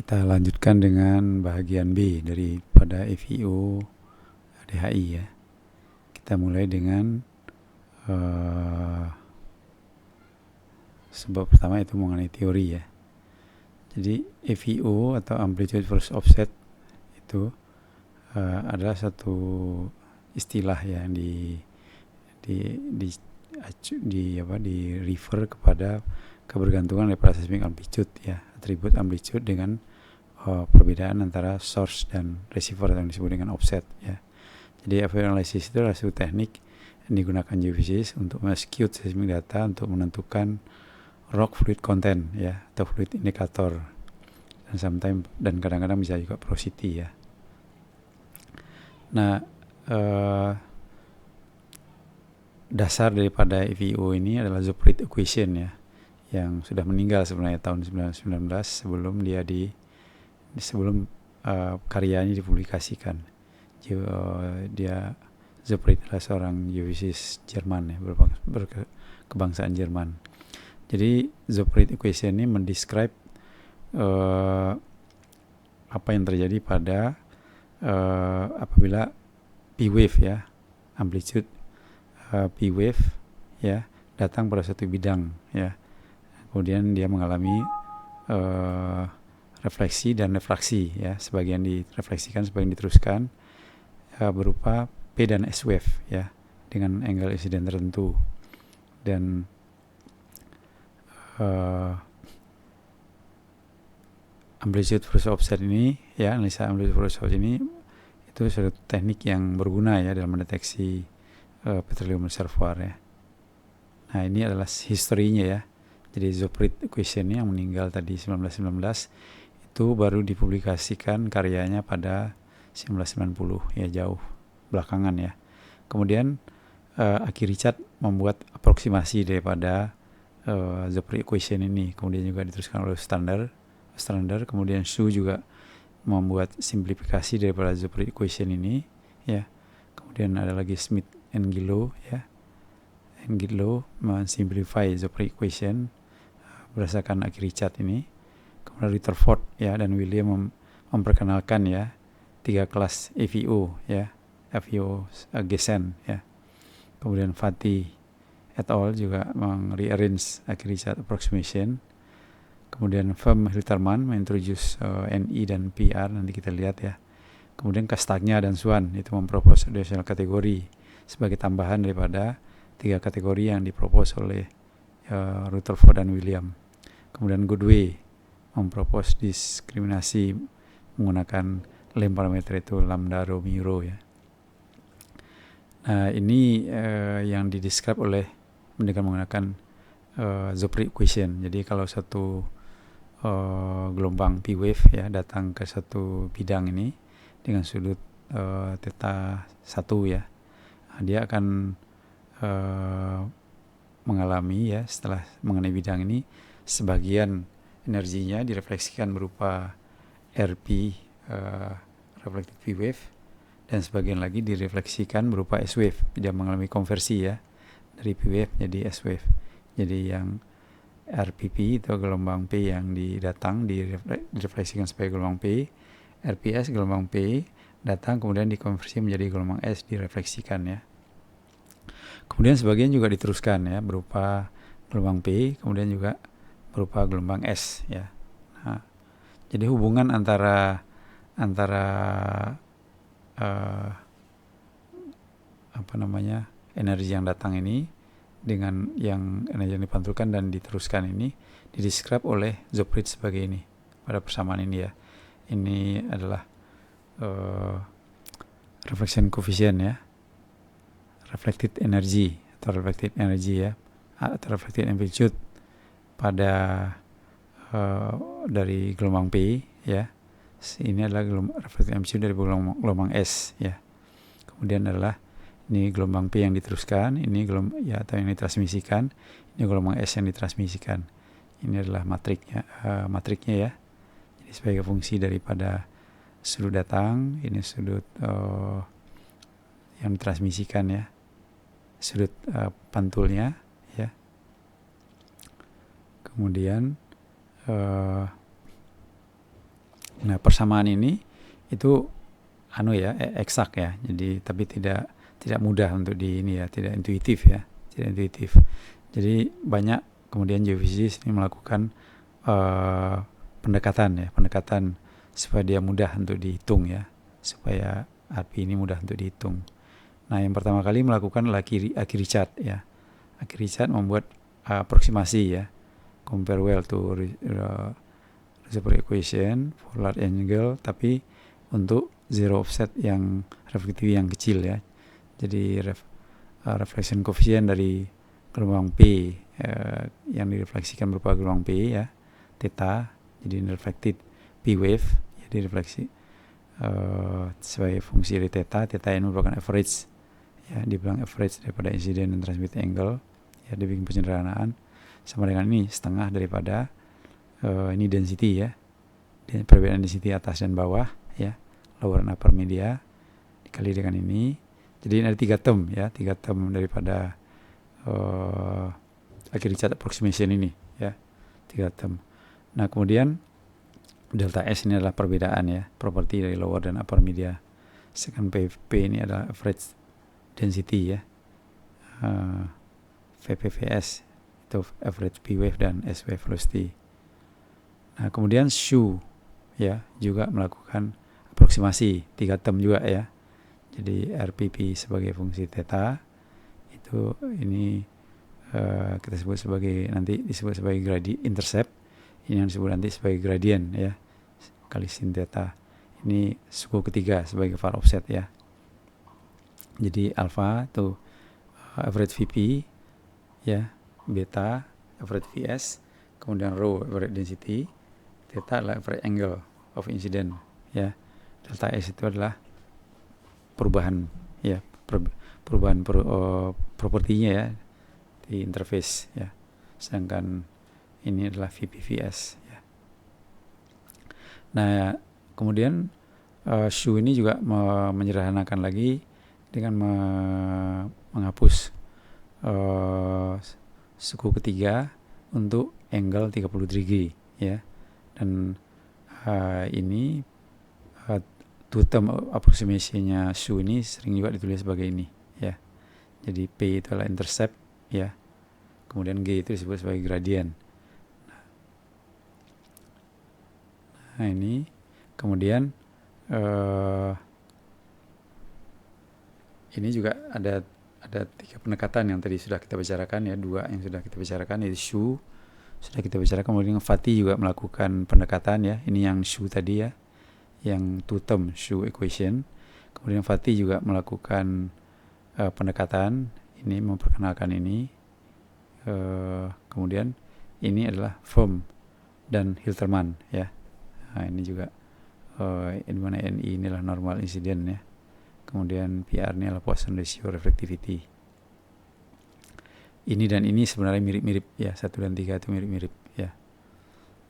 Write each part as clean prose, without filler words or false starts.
Kita lanjutkan dengan bagian B daripada FEO ADHI ya. Kita mulai dengan sebab pertama itu mengenai teori ya. Jadi FEO atau Amplitude versus Offset itu adalah satu istilah ya yang di refer kepada kebergantungan daripada seismic amplitude ya, atribut amplitude dengan perbedaan antara source dan receiver yang disebut dengan offset ya. Jadi FEO analysis itu adalah suatu teknik yang digunakan geophysicist untuk men-skew seismic data untuk menentukan rock fluid content ya, atau fluid indicator, dan kadang-kadang bisa juga porosity ya. Nah, dasar daripada FEO ini adalah Zoephrid equation ya, yang sudah meninggal sebenarnya tahun 1919 sebelum karyanya dipublikasikan. Zoephrid adalah seorang geophysicist Jerman ya, berkebangsaan Jerman. Jadi Zoephrid equation ini mendescribe apa yang terjadi pada apabila P wave ya, amplitude P wave ya datang pada suatu bidang ya, kemudian dia mengalami refleksi dan refraksi ya, sebagian direfleksikan, sebagian diteruskan berupa P dan S wave ya, dengan angle incident tertentu. Dan amplitude versus offset ini ya, analisa amplitude versus offset ini itu suatu teknik yang berguna ya dalam mendeteksi petroleum reservoir ya. Nah, ini adalah historinya ya. Jadi Zoephrid equation yang meninggal tadi 1919 itu baru dipublikasikan karyanya pada 1990 ya, jauh belakangan ya. Kemudian Aki Richard membuat aproksimasi daripada Zoephrid equation ini, kemudian juga diteruskan oleh Strander, kemudian Su juga membuat simplifikasi daripada Zoephrid equation ini ya. Kemudian ada lagi Smith and Gillow ya. Gillow mensimplify Zoephrid equation berdasarkan Aki Richard ini. Kemudian Rutherford ya dan William memperkenalkan ya 3 kelas FEO ya, FEO Gessen ya. Kemudian Fatih et al. Juga rearrange Aki Richard approximation. Kemudian Hilterman mengintroduce NI dan PR, nanti kita lihat ya. Kemudian Castagna dan Swan itu mempropose additional kategori sebagai tambahan daripada 3 kategori yang dipropos oleh Rutherford dan William. Kemudian Goodway mempropose diskriminasi menggunakan lem parameter itu lambda, rho, mu, rho ya. Nah, ini yang didescribe dengan menggunakan Zoephrid equation. Jadi kalau satu gelombang P wave ya datang ke satu bidang ini dengan sudut theta 1 ya, dia akan mengalami ya, setelah mengenai bidang ini, sebagian energinya direfleksikan berupa RP reflected P wave, dan sebagian lagi direfleksikan berupa S wave. Dia mengalami konversi ya dari P wave jadi S wave. Jadi yang RPP itu gelombang P yang datang direfleksikan sebagai gelombang P, RPS gelombang P datang kemudian dikonversi menjadi gelombang S, direfleksikan ya. Kemudian sebagian juga diteruskan ya berupa gelombang P, kemudian juga berupa gelombang S ya. Nah, jadi hubungan antara energi yang datang ini dengan yang energi yang dipantulkan dan diteruskan ini didescribe oleh Zoephrid sebagai ini pada persamaan ini ya. Ini adalah reflection coefficient ya, reflected energy atau reflected energy ya, atau reflected amplitude pada dari gelombang P ya. Ini adalah reflected amplitude dari gelombang S ya. Kemudian adalah ini gelombang P yang diteruskan, ini gelombang ya atau yang ditransmisikan, ini gelombang S yang ditransmisikan. Ini adalah matriknya ya. Jadi sebagai fungsi daripada sudut datang, ini sudut yang ditransmisikan ya, sudut pantulnya ya. Kemudian Nah, persamaan ini itu eksak ya. Jadi tapi tidak mudah untuk ini ya, tidak intuitif ya, tidak intuitif. Jadi banyak kemudian geofisika ini melakukan pendekatan supaya dia mudah untuk dihitung ya, supaya RP ini mudah untuk dihitung. Nah, yang pertama kali melakukan adalah Aki-Richard ya. Aki-Richard membuat aproksimasi ya, compare well to reciprocal equation for large angle, tapi untuk zero offset yang reflektif yang kecil ya. Jadi reflection coefficient dari gelombang P yang direfleksikan berupa gelombang P ya, theta, jadi reflected P wave ya, direfleksi sebagai fungsi dari theta ini merupakan average ya, dibilang average daripada incident dan transmit angle ya, dibikin penyederhanaan sama dengan ini setengah daripada ini density ya, perbedaan density atas dan bawah ya, lower and upper media dikali dengan ini. Jadi ini ada 3 term ya, 3 term daripada Aki-Richard approximation ini ya, 3 term. Nah, kemudian delta S ini adalah perbedaan ya, properti dari lower dan upper media. Sedangkan P ini adalah average density ya, VPVS itu average P wave dan S wave velocity. Nah, kemudian Shu ya juga melakukan aproksimasi 3 term juga ya. Jadi RPP sebagai fungsi theta itu ini kita sebut sebagai, nanti disebut sebagai gradient intercept, ini yang disebut nanti sebagai gradient ya, kali sin theta. Ini suku ketiga sebagai far offset ya. Jadi alpha itu average VP ya, beta average VS, kemudian rho average density, theta adalah average angle of incident ya. Delta S itu adalah perubahan ya, perubahan propertinya ya di interface ya. Sedangkan ini adalah VPVS ya. Nah, kemudian Shu ini juga menyederhanakan lagi dengan menghapus suku ketiga untuk angle 30 degree ya. Dan ini two term approximation-nya Shu ini sering juga ditulis sebagai ini ya. Jadi P itu adalah intercept ya, kemudian G itu disebut sebagai gradient. Nah, ini kemudian ini juga ada 3 pendekatan yang tadi sudah kita bicarakan ya, 2 yang sudah kita bicarakan, yaitu Shu sudah kita bicarakan, kemudian Fatty juga melakukan pendekatan ya, ini yang Shu tadi ya, yang two term Shu equation. Kemudian Fatty juga melakukan pendekatan ini, memperkenalkan ini. Kemudian ini adalah Firm dan Hilterman ya. Nah, ini juga di mana NI inilah normal incident ya. Kemudian PR ini adalah Poisson ratio reflectivity. Ini dan ini sebenarnya mirip-mirip ya, 1 dan 3 itu mirip-mirip ya.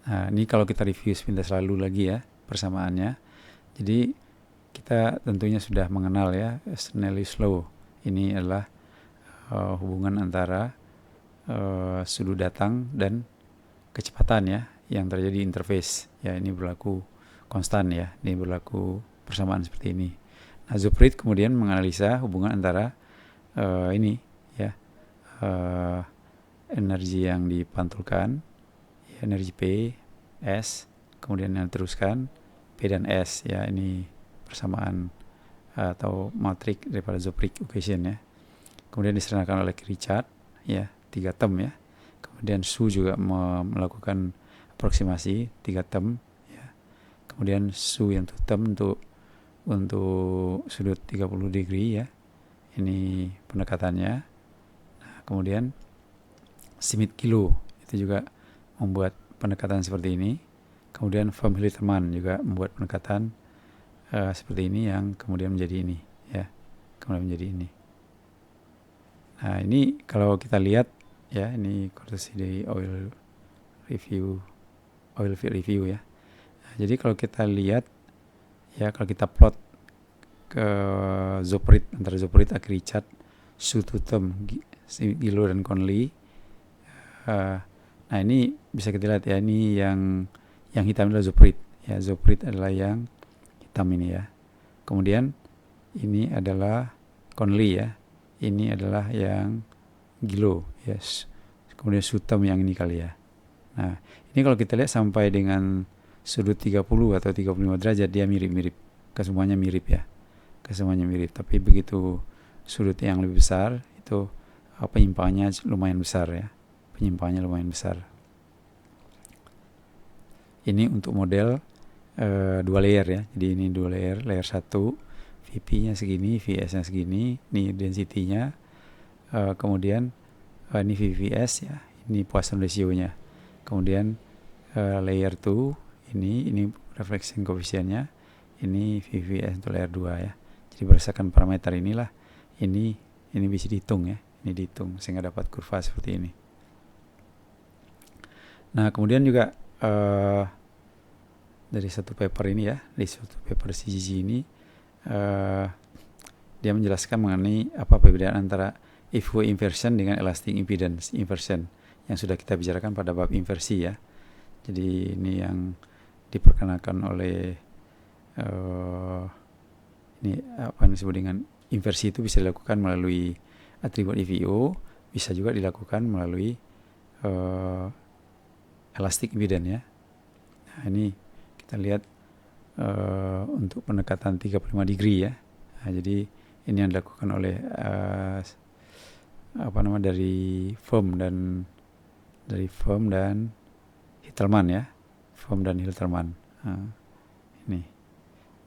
Nah, ini kalau kita review sepintas lalu lagi ya persamaannya. Jadi kita tentunya sudah mengenal ya Snellish law. Ini adalah hubungan antara sudut datang dan kecepatan ya yang terjadi interface ya, ini berlaku konstan ya, ini berlaku persamaan seperti ini. Nah, Zoepfried kemudian menganalisa hubungan antara ini ya, energi yang dipantulkan ya, energi P, S, kemudian yang diteruskan P dan S ya, ini persamaan atau matrik daripada Zoepfried equation ya. Kemudian disederhanakan oleh Richard ya, 3 term ya. Kemudian Shu juga melakukan aproksimasi 3 term ya. Kemudian Shu yang 2 term untuk sudut 30 degree ya. Ini pendekatannya. Nah, kemudian Schmidt-Kilo itu juga membuat pendekatan seperti ini. Kemudian Firm-Hilterman juga membuat pendekatan seperti ini yang kemudian menjadi ini ya. Kemudian menjadi ini. Nah, ini kalau kita lihat ya, ini kursi dari oil field review ya. Nah, jadi kalau kita lihat ya, kalau kita plot ke Zoepfried, antara Zoepfried, Aki-Richard, Shu term, Gilo dan Conley. Nah, ini bisa kita lihat ya, ini yang hitam adalah Zoepfried ya. Zoprit adalah yang hitam ini ya. Kemudian ini adalah Conley ya. Ini adalah yang Gilo, yes. Kemudian Sutam yang ini kali ya. Nah, ini kalau kita lihat sampai dengan sudut 30 atau 35 derajat dia mirip-mirip. Kesemuanya mirip ya. Kesemuanya mirip, tapi begitu sudut yang lebih besar itu penyimpangannya lumayan besar ya. Penyimpangannya lumayan besar. Ini untuk model 2 layer ya. Jadi ini 2 layer, layer 1 VP-nya segini, VS-nya segini, ini density-nya. Kemudian ini VVS ya, ini Poisson ratio-nya. Kemudian layer 2 ini reflection coefficient-nya, ini VVS untuk layer 2 ya. Jadi berdasarkan parameter inilah ini bisa dihitung ya, ini dihitung sehingga dapat kurva seperti ini. Nah, kemudian juga dari satu paper ini ya, di satu paper CGG ini dia menjelaskan mengenai apa perbedaan antara FW inversion dengan elastic impedance inversion yang sudah kita bicarakan pada bab inversi ya. Jadi ini yang diperkenalkan oleh ini apa yang disebut dengan inversi itu bisa dilakukan melalui atribut EVO, bisa juga dilakukan melalui elastic impedance ya. Nah, ini kita lihat untuk pendekatan 35 degree ya. Nah, jadi ini yang dilakukan oleh dari Firm dan Hilterman ya. Firm dan Hilterman. Nah, ini.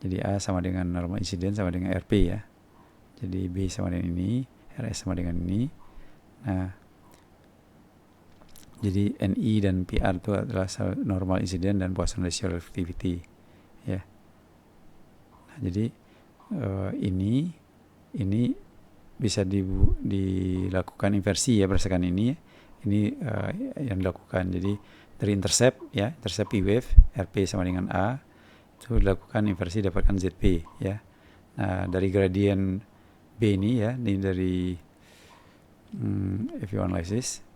Jadi A sama dengan normal incidence sama dengan RP ya. Jadi B sama dengan ini, RS sama dengan ini. Nah, jadi NI dan PR itu adalah normal incidence dan Poisson ratio relativity ya. Nah, jadi ini bisa dilakukan inversi ya berdasarkan ini yang dilakukan. Jadi dari intercept ya, intercept P wave RP sama dengan A itu dilakukan inversi dapatkan ZP ya. Nah, dari gradien B ini ya, ini dari FEO analysis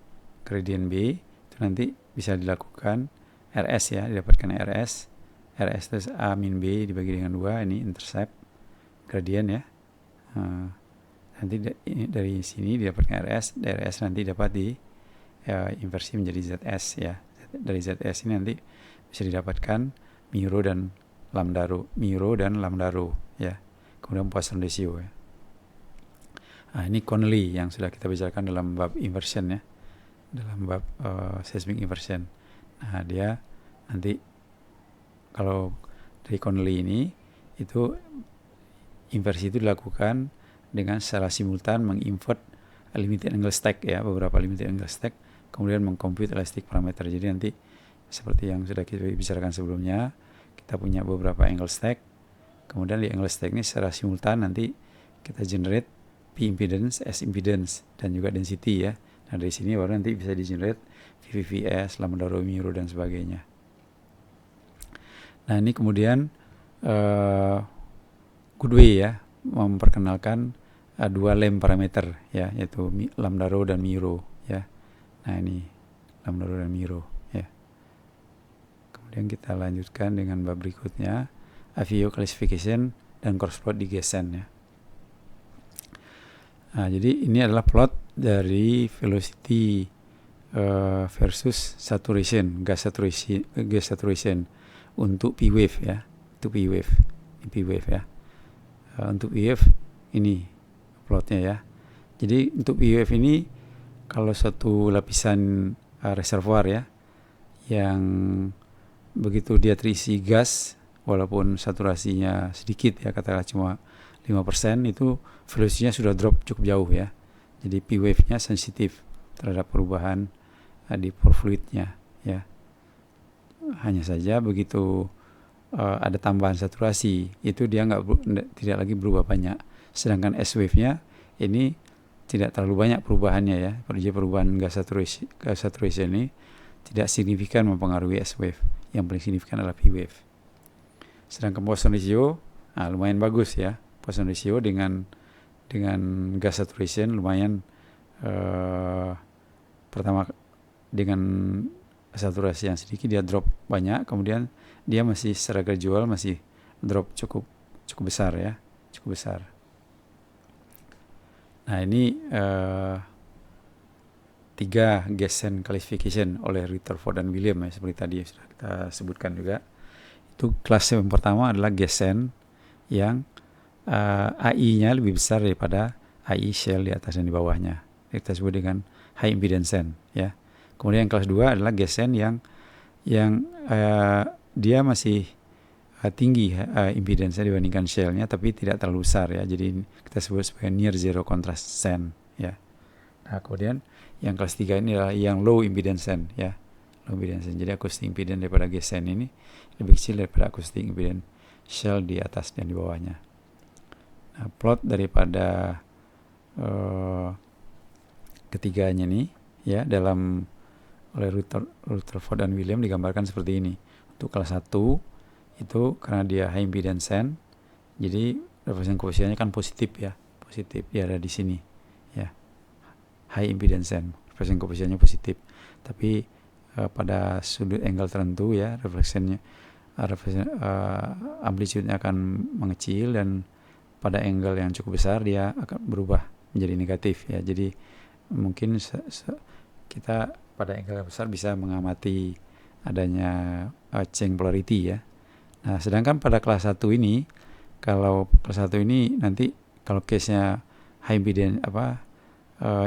gradien B itu nanti bisa dilakukan RS ya, didapatkan RS terus A min B dibagi dengan 2, ini intercept gradien ya. Nanti dari sini didapatkan RS, dari RS nanti dapat inversi menjadi ZS ya. Dari ZS ini nanti bisa didapatkan mu dan lambda rho ya. Kemudian Poisson ratio ya. Nah, ini Conley yang sudah kita bicarakan dalam bab inversion ya. Dalam bab seismic inversion. Nah, dia nanti kalau dari Conley ini itu inversi itu dilakukan dengan secara simultan menginvert limited angle stack ya, beberapa limited angle stack, kemudian mengcompute elastic parameter. Jadi nanti seperti yang sudah kita bicarakan sebelumnya, kita punya beberapa angle stack, kemudian di angle stack ini secara simultan nanti kita generate P impedance, S impedance, dan juga density ya. Nah, dari sini baru nanti bisa di generate VVS, lambda rho, mu dan sebagainya. Nah, ini kemudian Goodway ya memperkenalkan 2 lem parameter ya, yaitu lambda rho dan mu ya. Nah, ini lambda rho dan mu ya. Kemudian kita lanjutkan dengan bab berikutnya, AVO classification dan cross plot di Gesen ya. Nah, jadi ini adalah plot dari velocity versus saturation, gas saturation untuk P wave ya. Itu P wave. Ini P wave ya. Untuk P wave ini plotnya ya. Jadi untuk P wave ini kalau satu lapisan reservoir ya yang begitu dia terisi gas walaupun saturasinya sedikit ya, katakanlah cuma 5%, itu velocity-nya sudah drop cukup jauh ya. Jadi P wave-nya sensitif terhadap perubahan di pore fluid-nya ya. Hanya saja begitu ada tambahan saturasi, itu dia tidak lagi berubah banyak. Sedangkan S wave-nya ini tidak terlalu banyak perubahannya ya. Perubahan gas saturation ini tidak signifikan mempengaruhi S wave. Yang paling signifikan adalah P wave. Sedangkan Poisson ratio lumayan bagus ya. Poisson ratio dengan gas saturation lumayan, pertama dengan saturasi yang sedikit dia drop banyak, kemudian dia masih secara gradual masih drop cukup besar ya, cukup besar. Nah ini 3 Gesen classification oleh Rutherford dan William ya, seperti tadi sudah kita sebutkan juga. Itu kelas yang pertama adalah Gesen yang AI-nya lebih besar daripada AI shell di atas dan di bawahnya. Kita sebut dengan high impedance SEN ya. Kemudian yang kelas 2 adalah Gesen yang dia masih tinggi impedance-nya dibandingkan shell-nya, tapi tidak terlalu besar ya. Jadi kita sebut sebagai near zero contrast SEN ya. Nah, kemudian yang kelas 3 ini adalah yang low impedance SEN ya. Low impedance SEN. Jadi acoustic impedance daripada Gesen ini lebih kecil daripada acoustic impedance shell di atas dan di bawahnya. Nah, plot daripada ketiganya nih ya dalam oleh Rutherford dan William digambarkan seperti ini. Untuk kelas 1 itu karena dia high impedance SEN, jadi reference koefisiennya kan positif ya. Positif dia ada di sini ya. High impedance SEN, reference koefisiennya positif. Tapi pada sudut angle tertentu ya amplitude-nya akan mengecil, dan pada angle yang cukup besar dia akan berubah menjadi negatif ya. Jadi mungkin kita pada angle yang besar bisa mengamati adanya change polarity ya. Nah, sedangkan pada kelas 1 ini, kalau kelas 1 ini nanti kalau case-nya high impedance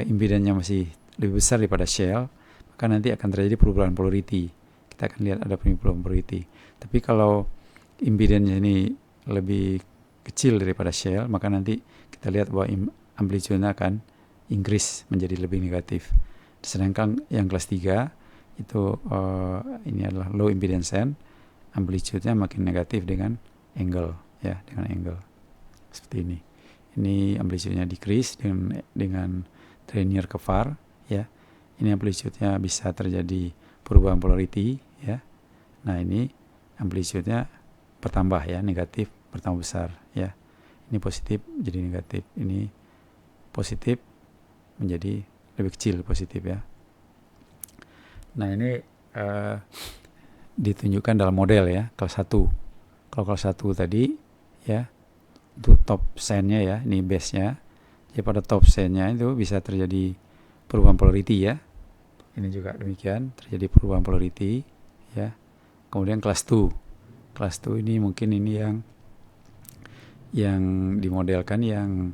impedance-nya masih lebih besar daripada shell, maka nanti akan terjadi perubahan polarity. Kita akan lihat ada perubahan polarity. Tapi kalau impedance-nya ini lebih kecil daripada shell, maka nanti kita lihat bahwa amplitude-nya akan increase menjadi lebih negatif. Sedangkan yang kelas 3 itu ini adalah low impedance SEN, amplitude-nya makin negatif dengan angle ya, dengan angle seperti ini. Ini amplitude-nya decrease dengan linear ke far ya. Ini amplitude-nya bisa terjadi perubahan polarity ya. Nah, ini amplitude-nya bertambah ya, negatif bertambah besar ya. Ini positif jadi negatif, ini positif menjadi lebih kecil positif ya. Nah, ini ditunjukkan dalam model ya, kelas 1. Kalau kelas 1 tadi ya, itu top SEN-nya ya, ini base-nya. Jadi pada top SEN-nya itu bisa terjadi perubahan polarity ya. Ini juga demikian, terjadi perubahan polarity ya. Kemudian kelas 2. Kelas 2 ini mungkin ini yang dimodelkan yang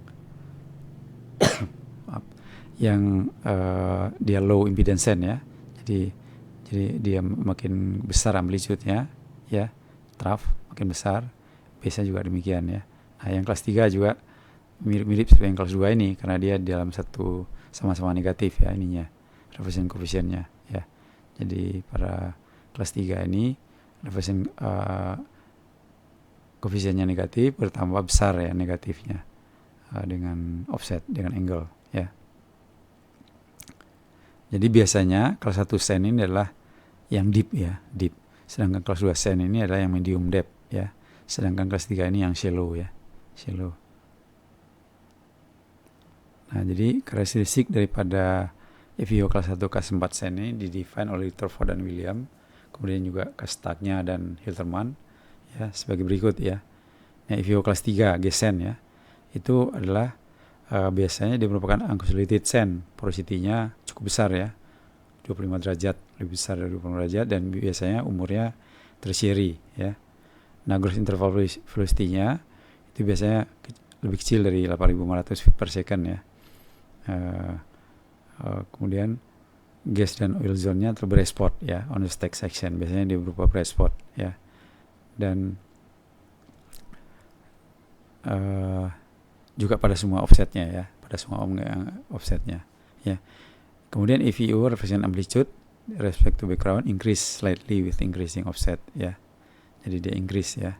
dia low impedance SEN ya. Jadi dia makin besar amplitude-nya ya, trough makin besar, base-nya juga demikian ya. Nah, yang kelas 3 juga mirip-mirip seperti yang kelas 2 ini, karena dia dalam satu sama-sama negatif ya ininya, reference coefficient-nya ya. Jadi pada kelas 3 ini reference koefisiennya negatif, bertambah besar ya negatifnya dengan offset, dengan angle ya. Jadi biasanya kelas 1 SEN ini adalah yang deep ya, deep. Sedangkan kelas 2 SEN ini adalah yang medium depth ya. Sedangkan kelas 3 ini yang shallow ya, shallow. Nah, jadi karakteristik daripada FEO kelas 1 kelas 4 SEN ini didefine oleh Rutherford dan William, kemudian juga Kastagna dan Hilterman ya, sebagai berikut ya. Nah, FEO kelas 3 Gesen ya, itu adalah biasanya dia merupakan unconsolidated SEN, porosity-nya cukup besar ya, 25 derajat, lebih besar dari 25 derajat, dan biasanya umurnya tertiary ya. Nah, gross interval velocity-nya itu biasanya lebih kecil dari 8.500 feet per second ya. Kemudian gas dan oil zone-nya terberes spot ya, on the stack section, biasanya dia berupa beres spot ya. Dan juga pada semua offsetnya ya, pada semua offsetnya ya. Kemudian FEO represent amplitude respect to background increase slightly with increasing offset ya. Jadi dia increase ya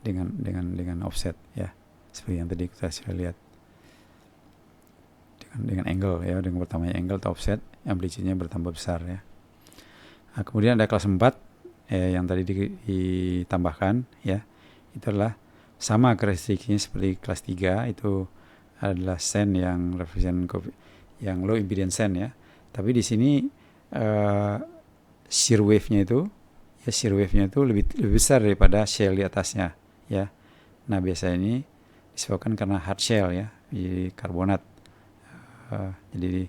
dengan offset ya, seperti yang tadi kita sudah lihat, dengan angle ya, dengan bertambahnya angle atau offset, amplitude-nya bertambah besar ya. Nah, kemudian ada kelas 4 yang tadi ditambahkan ya, itu adalah sama karakteristiknya seperti kelas 3, itu adalah SEN yang represent yang low impedance SEN ya. Tapi di sini shear wave-nya itu ya shear wave-nya itu lebih besar daripada shell di atasnya ya. Nah biasanya ini disebabkan karena hard shell ya, di karbonat. Jadi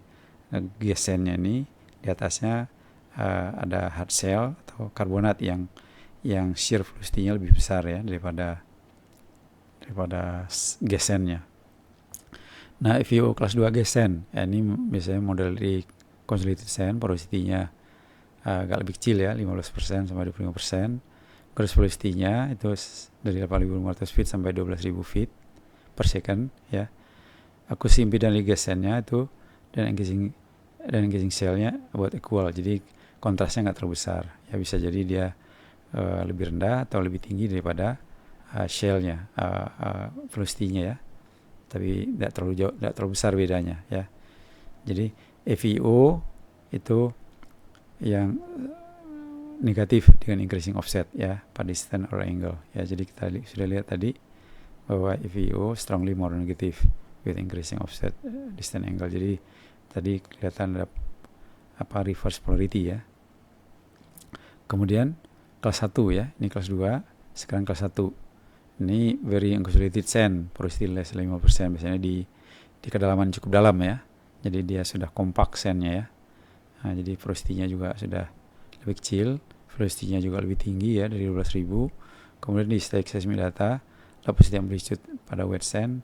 gesennya ini di atasnya ada hard shell atau karbonat yang shear velocity-nya lebih besar ya daripada gesennya. Nah, FeO kelas 2 gesen, ini biasanya model di consolidated sand, porosity-nya agak lebih kecil ya, 15% sampai 25%. Gross velocity-nya itu dari 8.500 feet sampai 12.000 feet per second ya. Akusi impedan gesennya itu dan engaging cell-nya about equal, jadi kontrasnya nggak terlalu besar ya, bisa jadi dia lebih rendah atau lebih tinggi daripada shell-nya, velocity-nya ya, tapi tidak terlalu besar bedanya ya. Jadi FeO itu yang negatif dengan increasing offset ya, pada distance or angle ya. Jadi kita sudah lihat tadi bahwa FeO strongly more negative with increasing offset distance angle. Jadi tadi kelihatan ada reverse polarity ya. Kemudian kelas 1 ya, ini kelas 2, sekarang kelas 1. Ini very unconsolidated sand, porosity less 5%, biasanya di kedalaman cukup dalam ya. Jadi dia sudah kompak sandnya ya. Nah, jadi porosity-nya juga sudah lebih kecil, velocity-nya juga lebih tinggi ya, dari 12.000. Kemudian di static seismic data, positive amplitude pada wet sand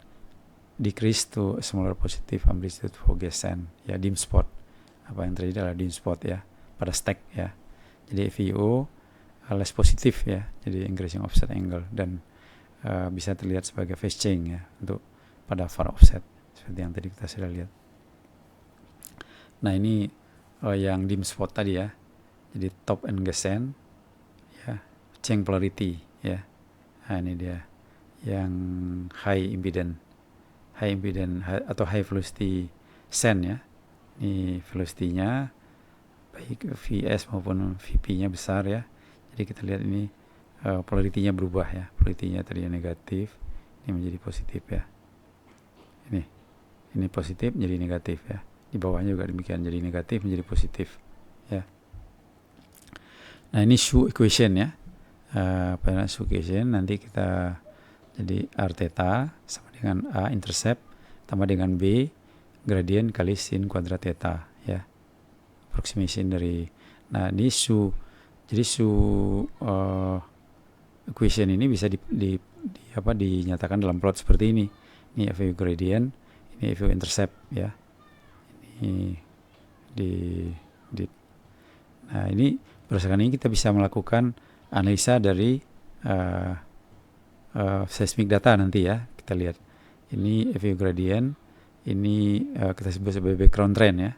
decrease to smaller positive amplitude for gas sand ya, dim spot. Apa yang terjadi adalah dim spot ya pada stack ya. Jadi FeO less positif ya, jadi increasing offset angle, dan bisa terlihat sebagai phase change ya untuk pada far offset seperti yang tadi kita sudah lihat. Nah ini yang dim spot tadi ya, jadi top and gas sand ya, change polarity ya. Nah ini dia yang high impedance atau high velocity sand ya. Ini velocity-nya baik Vs maupun Vp-nya besar ya. Jadi kita lihat ini polarity-nya berubah ya. Polarity-nya tadi negatif, ini menjadi positif ya. Ini positif jadi negatif ya. Di bawahnya juga demikian, jadi negatif menjadi positif ya. Nah ini Shu equation ya. Pada Shu equation nanti kita jadi R theta sama dengan A intercept tambah dengan B gradient kali sin kuadrat theta ya. Approximation dari, nah ini jadi equation ini bisa dinyatakan dalam plot seperti ini. Ini FeO gradient, ini FeO intercept ya. Nah ini berdasarkan ini kita bisa melakukan analisa dari seismic data nanti ya. Kita lihat ini FeO gradient, ini kita sebut sebagai background trend ya.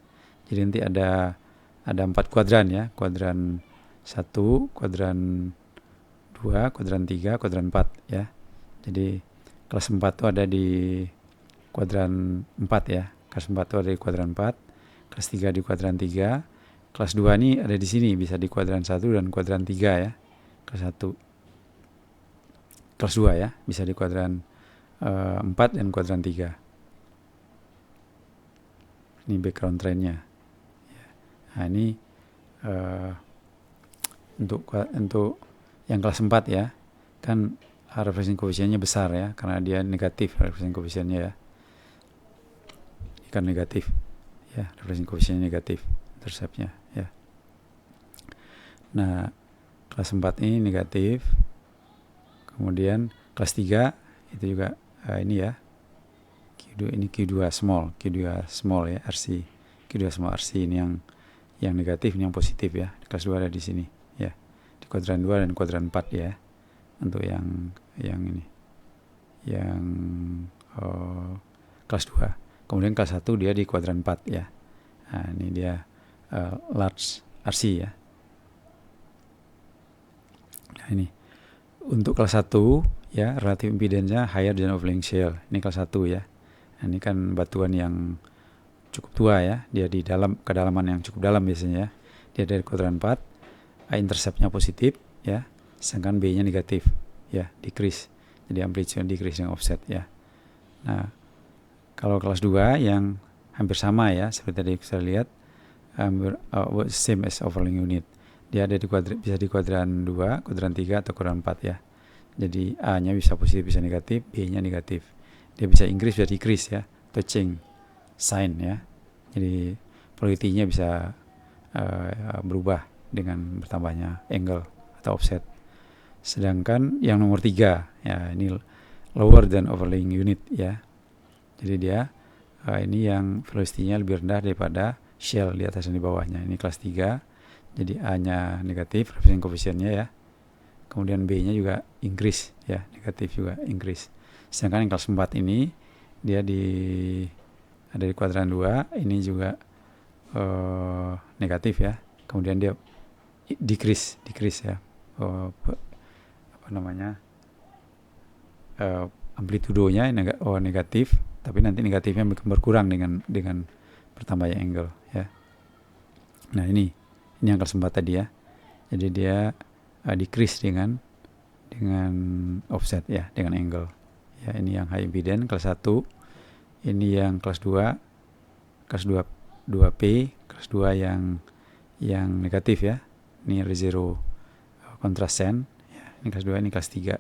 Jadi nanti ada 4 kuadran ya, kuadran 1, kuadran 2, kuadran 3, kuadran 4 ya. Jadi kelas 4 itu ada di kuadran 4 ya. Kelas 4 itu ada di kuadran 4, kelas 3 di kuadran 3, kelas 2 ini ada di sini, bisa di kuadran 1 dan kuadran 3 ya. Kelas 1. Kelas 2 ya, bisa di kuadran 4 dan kuadran 3. Ini background trendnya. Nah ini untuk yang kelas 4 ya, kan reflection coefficient-nya besar ya, karena dia negatif reflection coefficient-nya ya. Ini kan negatif ya, reflection coefficient-nya negatif, intercept-nya ya. Nah kelas 4 ini negatif. Kemudian kelas 3 itu juga ini ya, Q2, ini Q2 small ya, RC. Q2 small RC ini yang negatif, ini yang positif ya. Kelas 2 ada di sini ya. Di kuadran 2 dan kuadran 4 ya. Untuk yang ini. Yang kelas 2. Kemudian kelas 1 dia di kuadran 4 ya. Nah, ini dia large RC ya. Nah, ini untuk kelas 1 ya, relative impedance-nya higher than overlying shell. Ini kelas 1 ya. Nah, ini kan batuan yang cukup tua ya, dia di dalam kedalaman yang cukup dalam biasanya ya. Dia dari kuadran 4, intercept-nya positif ya, sedangkan B-nya negatif ya, decrease. Jadi amplitude decrease dengan offset ya. Nah, kalau kelas 2 yang hampir sama ya, seperti tadi kita lihat, same as overlying unit. Dia ada bisa di kuadran 2, kuadran 3 atau kuadran 4 ya. Jadi A-nya bisa positif, bisa negatif, B-nya negatif. Dia bisa increase, bisa decrease ya, atau change sign ya. Jadi probability-nya bisa berubah dengan bertambahnya angle atau offset. Sedangkan yang nomor 3 ya, ini lower than overlaying unit ya. Jadi dia ini yang velocity-nya lebih rendah daripada shell di atas dan di bawahnya. Ini kelas 3. Jadi A-nya negatif, representation coefficient-nya ya. Kemudian B-nya juga increase ya, negatif juga increase. Sedangkan yang kelas 4 ini dia ada di kuadran 2, ini juga negatif ya. Kemudian dia decrease ya. Amplitudonya negatif, tapi nanti negatifnya berkurang dengan bertambahnya angle ya. Nah ini yang kelas 4 tadi ya. Jadi dia decrease dengan offset ya, dengan angle ya. Ini yang high impedance kelas 1, ini yang kelas 2 2P, kelas 2 yang negatif ya. Ini zero contrast sense ya. Ini kelas 2, ini kelas 3.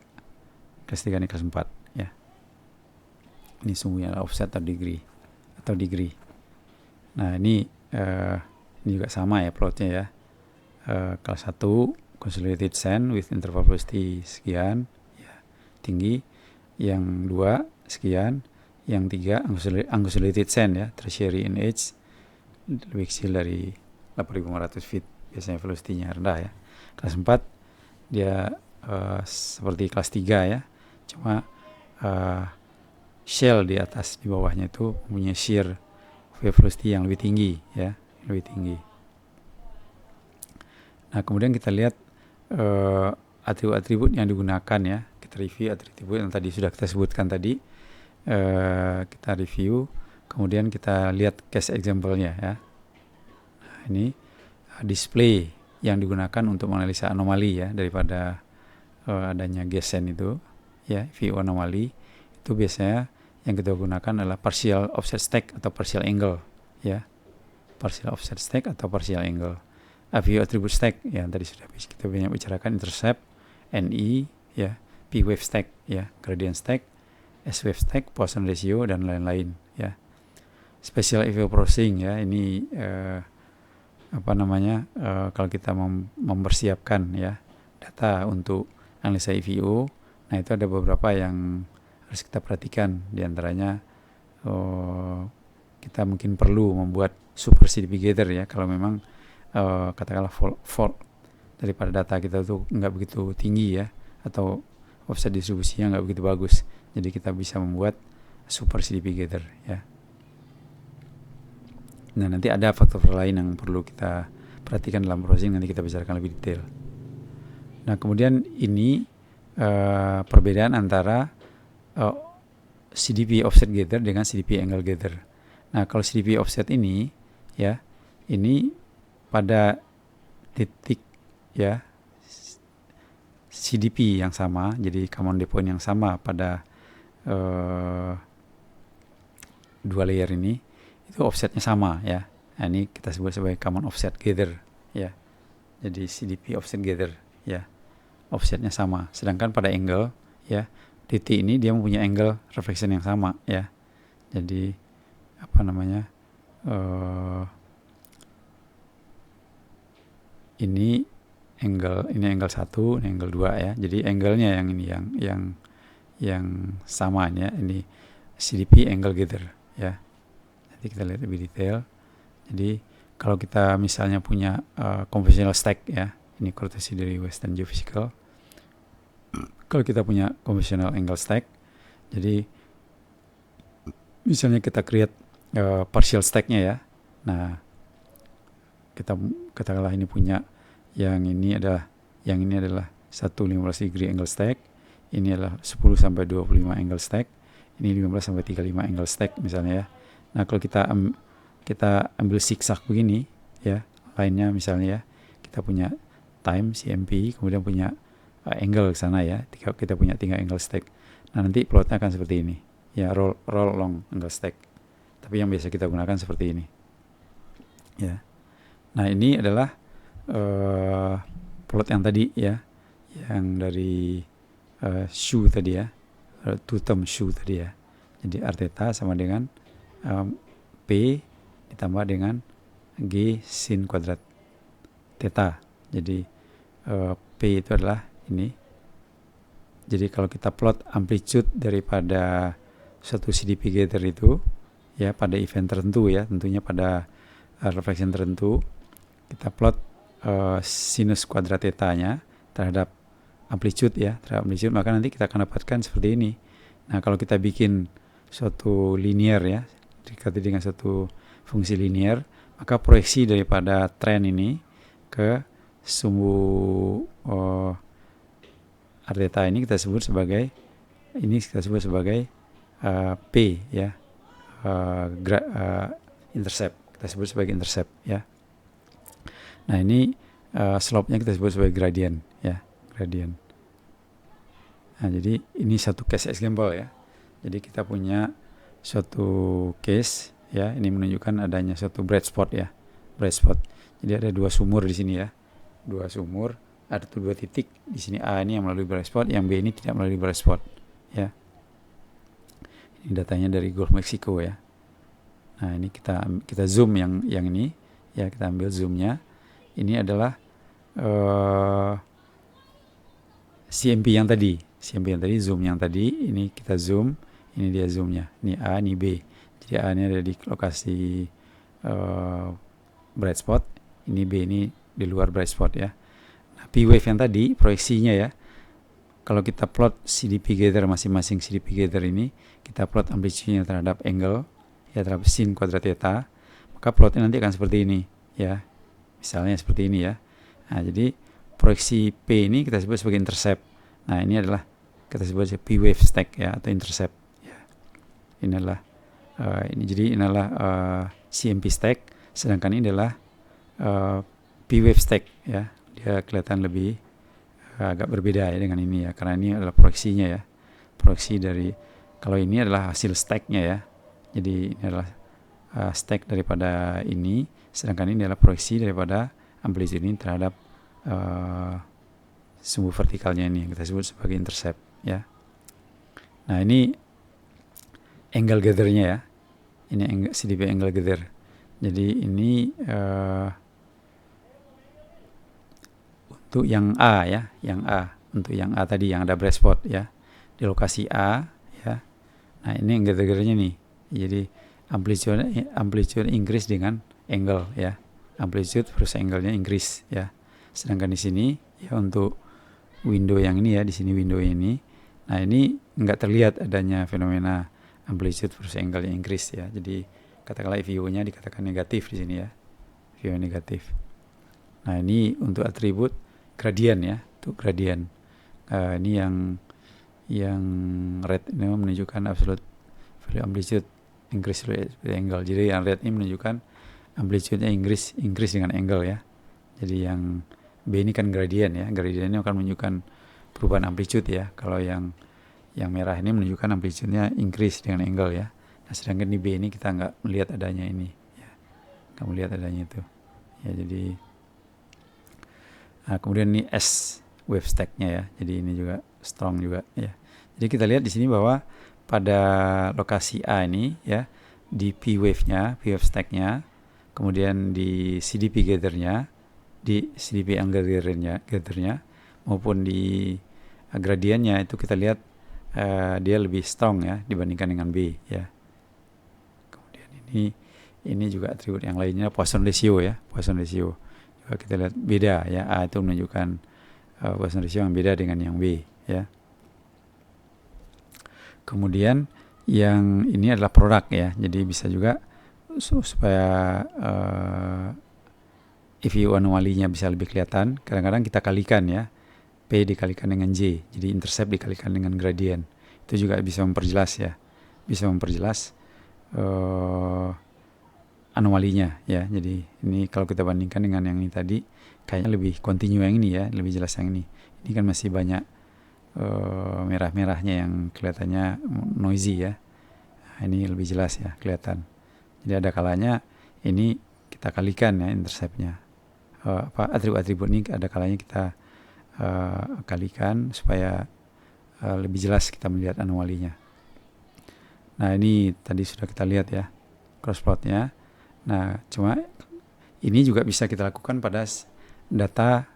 Kelas 3 ini kelas 4 ya. Ini sungguhnya offset atau degree. Nah ini juga sama ya plotnya ya. Kelas 1 consolidated sense with interval velocity sekian ya, tinggi. Yang 2 sekian. Yang 3 unconsolidated sense ya, tertiary in age, lebih kecil dari 8.500 feet, biasanya velocity-nya rendah ya. Kelas 4 dia seperti kelas 3 ya, cuma shell di atas di bawahnya itu punya shear wave velocity yang lebih tinggi ya, lebih tinggi. Nah kemudian kita lihat atribut-atribut yang digunakan ya. Kita review atribut yang tadi sudah kita sebutkan tadi. Kita review, kemudian kita lihat case example-nya ya. Nah, ini display yang digunakan untuk menganalisa anomali ya, daripada adanya gesen itu ya, view anomali itu biasanya yang kita gunakan adalah partial offset stack atau partial angle ya, partial offset stack atau partial angle. View attribute stack yang tadi sudah kita banyak bicarakan, intercept, NE ya, P wave stack ya, gradient stack, S wave stack, Poisson ratio dan lain-lain ya. Special EVO processing ya, ini kalau kita mempersiapkan ya data untuk analisa EVO, nah itu ada beberapa yang harus kita perhatikan. Di antaranya kita mungkin perlu membuat super CDP gather ya, kalau memang katakanlah fault daripada data kita itu nggak begitu tinggi ya, atau offset distribusinya nggak begitu bagus. Jadi kita bisa membuat super CDP gather ya. Nah nanti ada faktor lain yang perlu kita perhatikan dalam processing, nanti kita bicarakan lebih detail. Nah kemudian ini perbedaan antara CDP offset gather dengan CDP angle gather. Nah kalau CDP offset ini ya, ini pada titik ya CDP yang sama, jadi common point yang sama pada dua layer ini, itu offsetnya sama ya. Nah, ini kita sebut sebagai common offset gather ya. Jadi CDP offset gather ya, offsetnya sama. Sedangkan pada angle ya, titik ini dia mempunyai angle reflection yang sama ya. Jadi ini angle 1, ini angle 2 ya. Jadi angle-nya yang ini yang sama ya. Ini CDP angle gather ya. Nanti kita lihat lebih detail. Jadi kalau kita misalnya punya conventional stack ya, ini courtesy dari Western Geophysical. Kalau kita punya conventional angle stack, jadi misalnya kita create partial stack-nya ya. Nah, kita katakanlah ini punya yang ini adalah 115 degree angle stack, ini adalah 10 sampai 25 angle stack, ini 15 sampai 35 angle stack misalnya ya. Nah, kalau kita ambil zigzag begini ya, lainnya misalnya ya, kita punya time CMP, kemudian punya angle ke sana ya, kita punya 3 angle stack. Nah, nanti plotnya akan seperti ini ya, roll long angle stack. Tapi yang biasa kita gunakan seperti ini ya. Nah, ini adalah plot yang tadi ya, yang dari shoe tadi ya, two term shoe tadi ya. Jadi R theta sama dengan P ditambah dengan G sin kuadrat theta. Jadi P itu adalah ini. Jadi kalau kita plot amplitude daripada suatu CDP gather itu ya pada event tertentu ya, tentunya pada reflection tertentu, kita plot sinus kuadrat theta-nya terhadap amplitude ya, terhadap amplitude, maka nanti kita akan dapatkan seperti ini. Nah, kalau kita bikin suatu linear ya, dikati dengan suatu fungsi linear, maka proyeksi daripada tren ini ke sumbu R theta ini kita sebut sebagai P ya, intercept, kita sebut sebagai intercept ya. Nah, ini slope-nya kita sebut sebagai gradient ya, gradient. Nah, jadi ini satu case example ya. Jadi kita punya suatu case ya, ini menunjukkan adanya suatu bright spot ya, bright spot. Jadi ada dua sumur di sini ya, dua sumur, ada dua titik di sini. A ini yang melalui bright spot, yang B ini tidak melalui bright spot ya. Ini datanya dari Gulf Mexico ya. Nah, ini kita zoom yang ini ya, kita ambil zoomnya. Ini adalah CMP yang tadi, zoom yang tadi. Ini kita zoom, ini dia zoomnya. Ini A, ini B. Jadi A ini ada di lokasi bright spot, ini B ini di luar bright spot ya. Nah, P wave yang tadi proyeksinya ya, kalau kita plot CDP gather, masing-masing CDP gather ini kita plot amplitude-nya terhadap angle ya, terhadap sin kuadrat theta, maka plotnya nanti akan seperti ini ya, misalnya seperti ini ya. Nah, jadi proyeksi P ini kita sebut sebagai intercept. Nah, ini adalah kita sebut sebagai P wave stack ya, atau intercept ya. Ini adalah ini adalah CMP stack, sedangkan ini adalah P wave stack ya. Dia kelihatan lebih agak berbeda ya dengan ini ya, karena ini adalah proyeksinya ya, proyeksi dari, kalau ini adalah hasil stacknya ya. Jadi ini adalah stack daripada ini, sedangkan ini adalah proyeksi daripada amplitude ini terhadap sumbu vertikalnya ini, yang kita sebut sebagai intercept ya. Nah, ini angle gathernya ya, ini CDP angle gather. Jadi ini untuk yang A ya, untuk yang A tadi yang ada bright spot ya, di lokasi A ya. Nah, ini angle gathernya nih. Jadi amplitude increase dengan angle ya, amplitude versus angle-nya increase ya. Sedangkan di sini ya, untuk window yang ini ya, di sini window ini, nah ini nggak terlihat adanya fenomena amplitude versus angle yang increase ya. Jadi katakanlah VO-nya dikatakan negatif di sini ya, VO negatif. Nah, ini untuk atribut gradient ya, untuk gradient. Ini yang red ini menunjukkan absolute value amplitude increase with angle. Jadi yang red ini menunjukkan amplitude-nya increase dengan angle ya. Jadi yang B ini kan gradient ya, gradient ini akan menunjukkan perubahan amplitude ya. Kalau yang merah ini menunjukkan amplitude-nya increase dengan angle ya. Nah, sedangkan di B ini kita nggak melihat adanya ini ya, nggak melihat adanya itu ya. Jadi kemudian ini S wave stack-nya ya, jadi ini juga strong juga ya. Jadi kita lihat di sini bahwa pada lokasi A ini ya, di P wave-nya, P wave stack-nya, kemudian di CDP gather-nya, di CDP angle gather-nya maupun di gradiennya, itu kita lihat dia lebih strong ya dibandingkan dengan B ya. Kemudian ini juga atribut yang lainnya, Poisson ratio ya, Poisson ratio juga kita lihat beda ya. A itu menunjukkan Poisson ratio yang beda dengan yang B ya. Kemudian yang ini adalah produk ya, jadi bisa juga supaya EVO anomalinya bisa lebih kelihatan, kadang-kadang kita kalikan ya, P dikalikan dengan J, jadi intercept dikalikan dengan gradient. Itu juga bisa memperjelas ya, bisa memperjelas anomalinya ya. Jadi ini kalau kita bandingkan dengan yang ini tadi, kayaknya lebih kontinu yang ini ya, lebih jelas yang ini. Ini kan masih banyak merah-merahnya yang kelihatannya noisy ya. Nah, ini lebih jelas ya kelihatan. Jadi ada kalanya ini kita kalikan ya interceptnya atribut-atribut ini ada kalanya kita kalikan supaya lebih jelas kita melihat anomalinya. Nah, ini tadi sudah kita lihat ya cross plotnya. Nah, cuma ini juga bisa kita lakukan pada data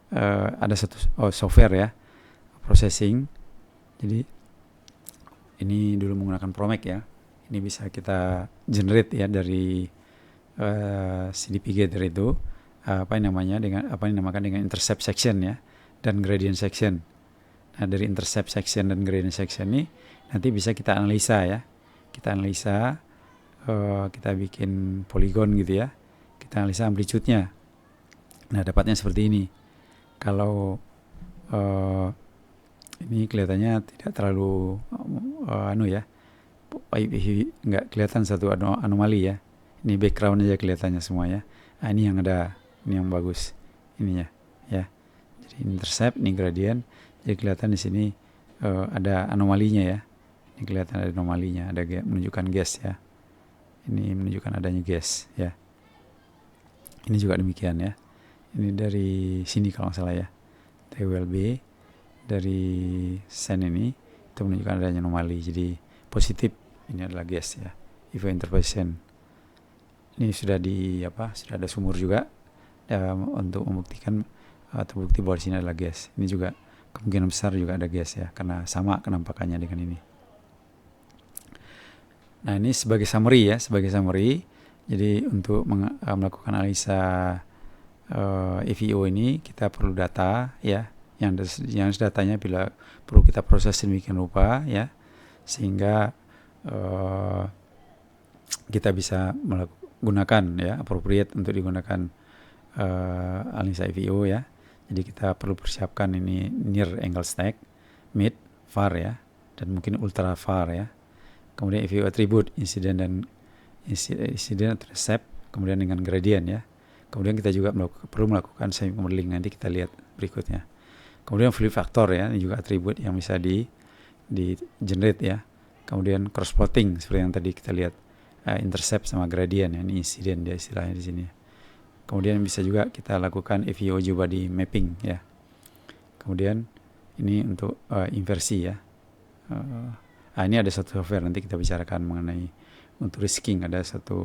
ada satu software ya, processing. Jadi ini dulu menggunakan Promek ya. Ini bisa kita generate ya dari CDP Gather itu apa yang dinamakan dengan intercept section ya dan gradient section. Nah, dari intercept section dan gradient section ini nanti bisa kita analisa ya. Kita analisa, kita bikin poligon gitu ya. Kita analisa amplitude-nya. Nah, dapatnya seperti ini. Kalau ini kelihatannya tidak terlalu nggak kelihatan satu anomali ya. Ini background aja kelihatannya semua ya. Nah, ini yang ada, ini yang bagus ininya ya. Jadi intercept, ini gradient. Jadi kelihatan di sini ada anomalinya ya. Ini kelihatan ada anomalinya, ada menunjukkan gas ya. Ini menunjukkan adanya gas ya. Ini juga demikian ya. Ini dari sini kalau nggak salah ya. TWLB dari sen ini itu menunjukkan adanya anomali. Jadi positif ini adalah gas ya. EVO interposition. Ini sudah sudah ada sumur juga untuk membuktikan atau bukti bahwa di sini adalah gas. Ini juga kemungkinan besar juga ada gas ya, karena sama kenampakannya dengan ini. Nah, ini sebagai summary ya, Jadi untuk melakukan analisa EVO ini kita perlu data ya, yang datanya bila perlu kita proses sedemikian rupa ya, sehingga kita bisa menggunakan ya, appropriate untuk digunakan analisa EVO ya. Jadi kita perlu persiapkan ini near angle stack, mid, far ya, dan mungkin ultra far ya. Kemudian EVO attribute, incident intercept, kemudian dengan gradient ya. Kemudian kita juga perlu melakukan semi modeling, nanti kita lihat berikutnya. Kemudian fluid factor ya, ini juga atribut yang bisa di generate ya. Kemudian cross plotting seperti yang tadi kita lihat, intercept sama gradient ya, ini incident dia istilahnya di sini. Kemudian bisa juga kita lakukan EVO juga di mapping ya. Kemudian ini untuk inversi ya. Ini ada satu software, nanti kita bicarakan mengenai untuk risking, ada satu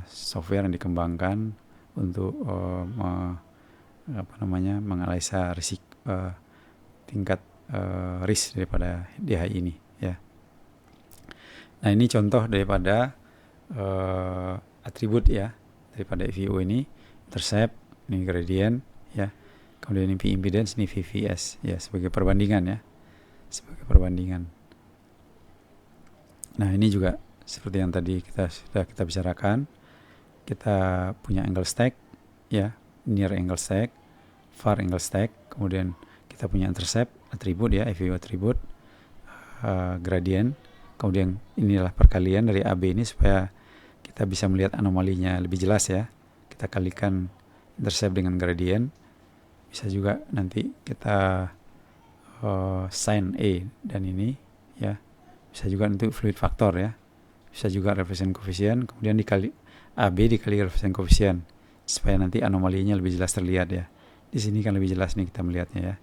software yang dikembangkan untuk menganalisa tingkat risk daripada DHI ini ya. Nah, ini contoh daripada atribut ya daripada EVO ini, intercept, ini gradient ya. Kemudian ini P impedance, ini VVS ya, sebagai perbandingan ya. Nah, ini juga seperti yang tadi kita bicarakan, kita punya angle stack ya, near angle stack, far angle stack, kemudian kita punya intercept atribut ya, EVO atribut, gradient, kemudian inilah perkalian dari AB ini supaya kita bisa melihat anomalinya lebih jelas ya. Kita kalikan intercept dengan gradient. Bisa juga nanti kita sin A dan ini ya. Bisa juga nanti fluid factor ya. Bisa juga reflection coefficient, kemudian dikali AB dikali reflection coefficient supaya nanti anomalinya lebih jelas terlihat ya. Di sini kan lebih jelas nih kita melihatnya ya.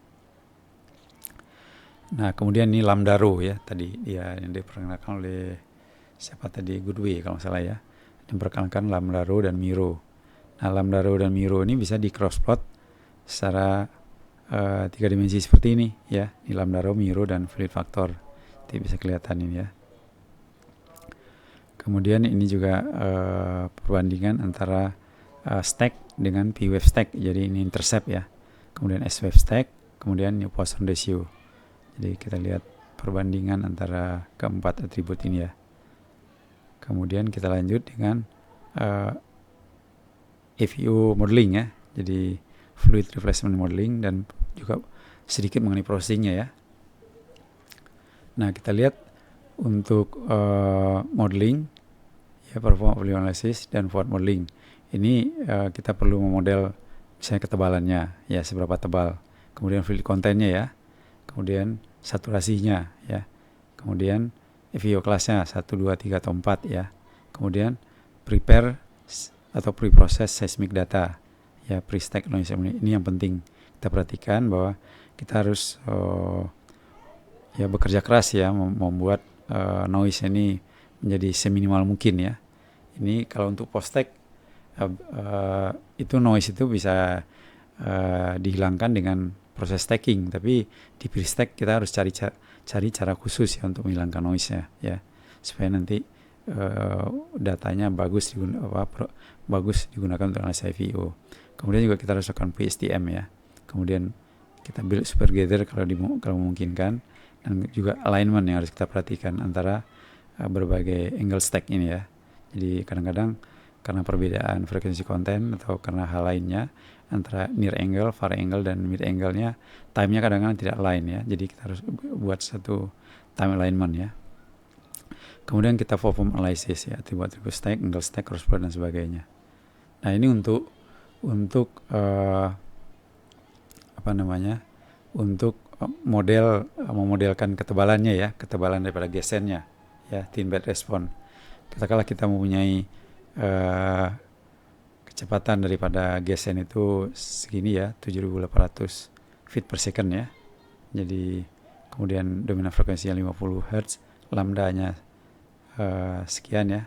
Nah, kemudian ini lambda rho ya, tadi dia yang diperkenalkan oleh siapa tadi, Goodway kalau nggak salah ya. Diperkenalkan lambda rho dan mi rho. Nah, lambda rho dan mi rho ini bisa di cross plot secara 3 dimensi seperti ini ya. Ini lambda rho, mi rho, dan fluid factor. Nanti bisa kelihatan ini ya. Kemudian ini juga perbandingan antara stack dengan P wave stack. Jadi ini intercept ya. Kemudian S wave stack, kemudian ini Poisson ratio. Jadi kita lihat perbandingan antara keempat atribut ini ya. Kemudian kita lanjut dengan EVO modeling ya. Jadi fluid replacement modeling dan juga sedikit mengenai processingnya ya. Nah, kita lihat untuk modeling ya, perform volume analysis dan forward modeling. Ini kita perlu memodel misalnya ketebalannya ya, seberapa tebal. Kemudian fluid contentnya ya. Kemudian saturasinya ya. Kemudian EVO kelasnya 1, 2, 3 atau 4 ya. Kemudian prepare atau pre-process seismic data. ya pre-stack noise ini yang penting kita perhatikan, bahwa kita harus ya bekerja keras ya membuat noise ini menjadi seminimal mungkin ya. Ini kalau untuk post-stack itu noise itu bisa dihilangkan dengan proses stacking, tapi di pre-stack kita harus cari cara khusus ya untuk menghilangkan noise ya, supaya nanti datanya bagus digunakan untuk analisa IVO. Kemudian juga kita harus lakukan PSTM ya. Kemudian kita build super gather kalau memungkinkan, dan juga alignment yang harus kita perhatikan antara berbagai angle stack ini ya. Jadi kadang-kadang karena perbedaan frekuensi konten atau karena hal lainnya antara near angle, far angle, dan mid angle-nya, time-nya kadang-kadang tidak align ya. Jadi kita harus buat satu time alignment ya. Kemudian kita perform analysis ya, atribut-atribut stack, angle stack, cross product, dan sebagainya. Nah ini untuk untuk memodelkan ketebalannya ya, ketebalan daripada gesennya ya, thin bed response. Katakanlah kita mempunyai kecepatan daripada gesen itu segini ya, 7.800 feet per second ya. Jadi kemudian dominan frekuensinya 50 Hz, lambdanya sekian ya,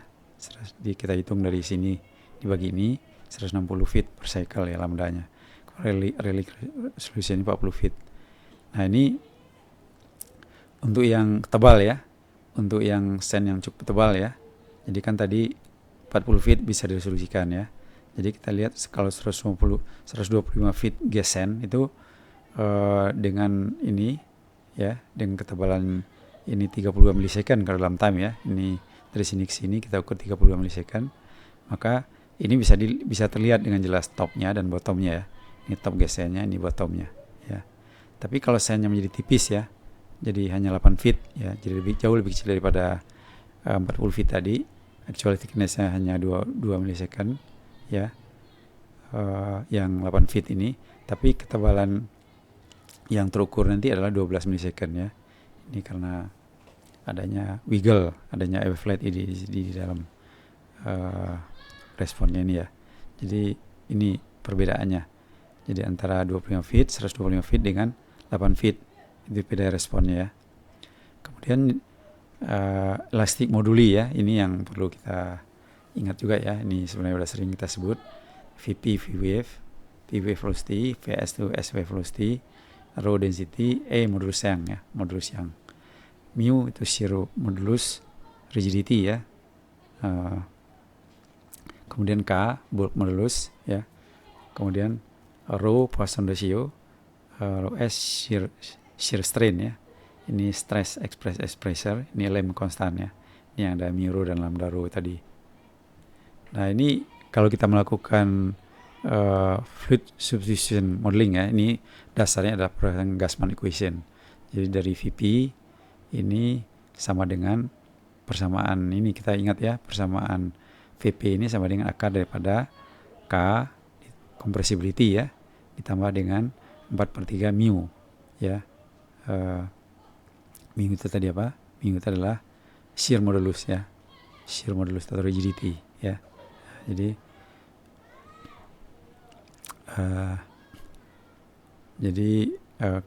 kita hitung dari sini dibagi ini 160 feet per cycle ya lambdanya. Rayleigh resolution 40 feet. Nah ini untuk yang tebal ya, untuk yang sen yang cukup tebal ya. Jadi kan tadi 40 feet bisa diresolusikan ya. Jadi kita lihat kalau 125 feet gesen itu dengan ini ya, dengan ketebalan ini 32 milisecond kalau dalam time ya. Ini dari sini ke sini kita ukur 32 milisecond. Maka ini bisa terlihat dengan jelas topnya dan bottomnya ya. Ini top gesennya, ini bottomnya ya. Tapi kalau sennya menjadi tipis ya, jadi hanya 8 feet ya, jadi jauh lebih kecil daripada 40 feet tadi. Actual thickness-nya hanya 2 milisecond ya, yang 8 feet ini. Tapi ketebalan yang terukur nanti adalah 12 milisecond ya. Ini karena adanya wiggle, adanya flat di dalam responnya ini ya. Jadi ini perbedaannya. Jadi antara 25 feet, 125 feet dengan 8 feet, itu beda responnya ya. Kemudian elastic moduli ya, ini yang perlu kita ingat juga ya. Ini sebenarnya sudah sering kita sebut. VP, V-wave, P-wave velocity, VS itu S-wave velocity, rho density, E modulus Young ya, modulus Young. Mu itu shear modulus rigidity ya. Kemudian K bulk modulus ya. Kemudian rho Poisson ratio, rho S shear strain ya. Ini stress pressure, ini lem konstan ya. Ini yang ada mu rho dan lambda rho tadi. Nah ini kalau kita melakukan fluid substitution modeling ya, ini dasarnya adalah Grassmann equation. Jadi dari VP ini sama dengan persamaan ini, kita ingat ya, persamaan VP ini sama dengan akar daripada K compressibility ya, ditambah dengan 4/3 mu ya. Mu itu tadi apa? Mu itu adalah shear modulus ya, shear modulus atau rigidity ya. Jadi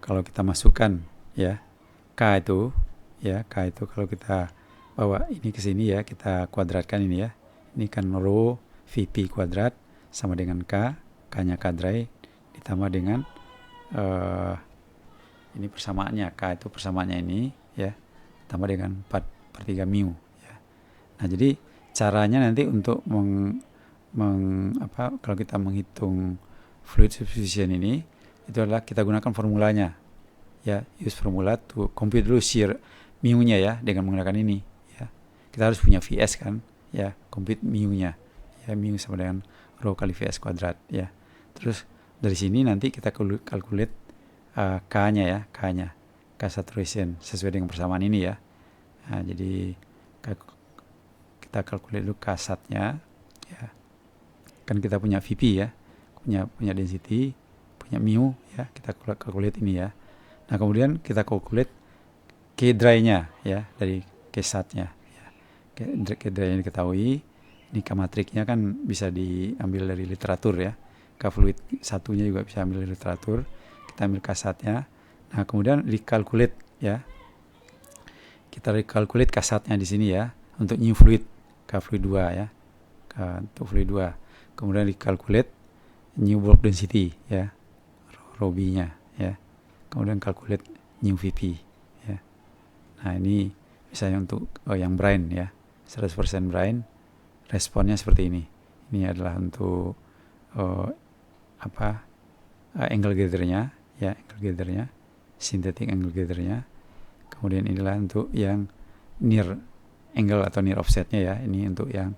kalau kita masukkan ya K itu kalau kita bawa ini ke sini ya, kita kuadratkan ini ya. Ini kan rho VP kuadrat sama dengan K-nya kadrai ditambah dengan ini persamaannya, K itu persamaannya ini ya, tambah dengan 4/3 mu ya. Nah, jadi caranya nanti untuk kalau kita menghitung fluid substitution ini, itu adalah kita gunakan formulanya ya, use formula to compute dulu shear mu-nya ya, dengan menggunakan ini ya. Kita harus punya VS kan ya, compute mu-nya ya, mu sama dengan rho kali VS kuadrat ya. Terus dari sini nanti kita calculate K-nya ya, K saturation sesuai dengan persamaan ini ya. Nah, jadi kita calculate dulu K sat-nya ya. Kan kita punya VP ya, punya density, punya mu ya, kita calculate ini ya. Nah, kemudian kita calculate K dry-nya ya, dari K sat-nya ya. K dry-nya diketahui. Ini K matriknya kan bisa diambil dari literatur ya. K Kfluid satunya juga bisa ambil literatur, kita ambil kasatnya. Nah kemudian recalculate ya, kita recalculate kasatnya di sini ya untuk new fluid Kfluid 2 ya, untuk fluid 2. Kemudian recalculate new bulk density ya, ρB-nya ya. Kemudian calculate new VP ya. Nah ini misalnya untuk yang brine ya, 100% brine, responnya seperti ini. Ini adalah untuk angle gathernya ya, angle gathernya, synthetic angle gathernya. Kemudian inilah untuk yang near angle atau near offsetnya ya, ini untuk yang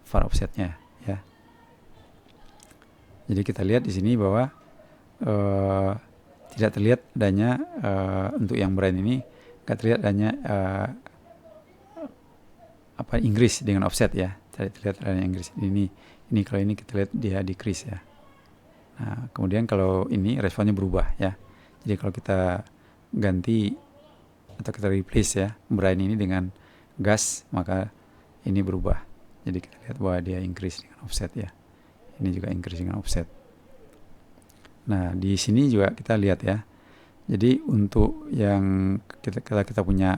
far offsetnya ya. Jadi kita lihat di sini bahwa tidak terlihat adanya untuk yang brine ini nggak terlihat adanya increase dengan offset ya, tidak terlihat adanya increase. Ini kalau ini kita lihat dia decrease ya. Nah kemudian kalau ini responnya berubah ya. Jadi kalau kita ganti atau kita replace ya brine ini dengan gas, maka ini berubah. Jadi kita lihat bahwa dia increase dengan offset ya. Ini juga increase dengan offset. Nah di sini juga kita lihat ya. Jadi untuk yang kita punya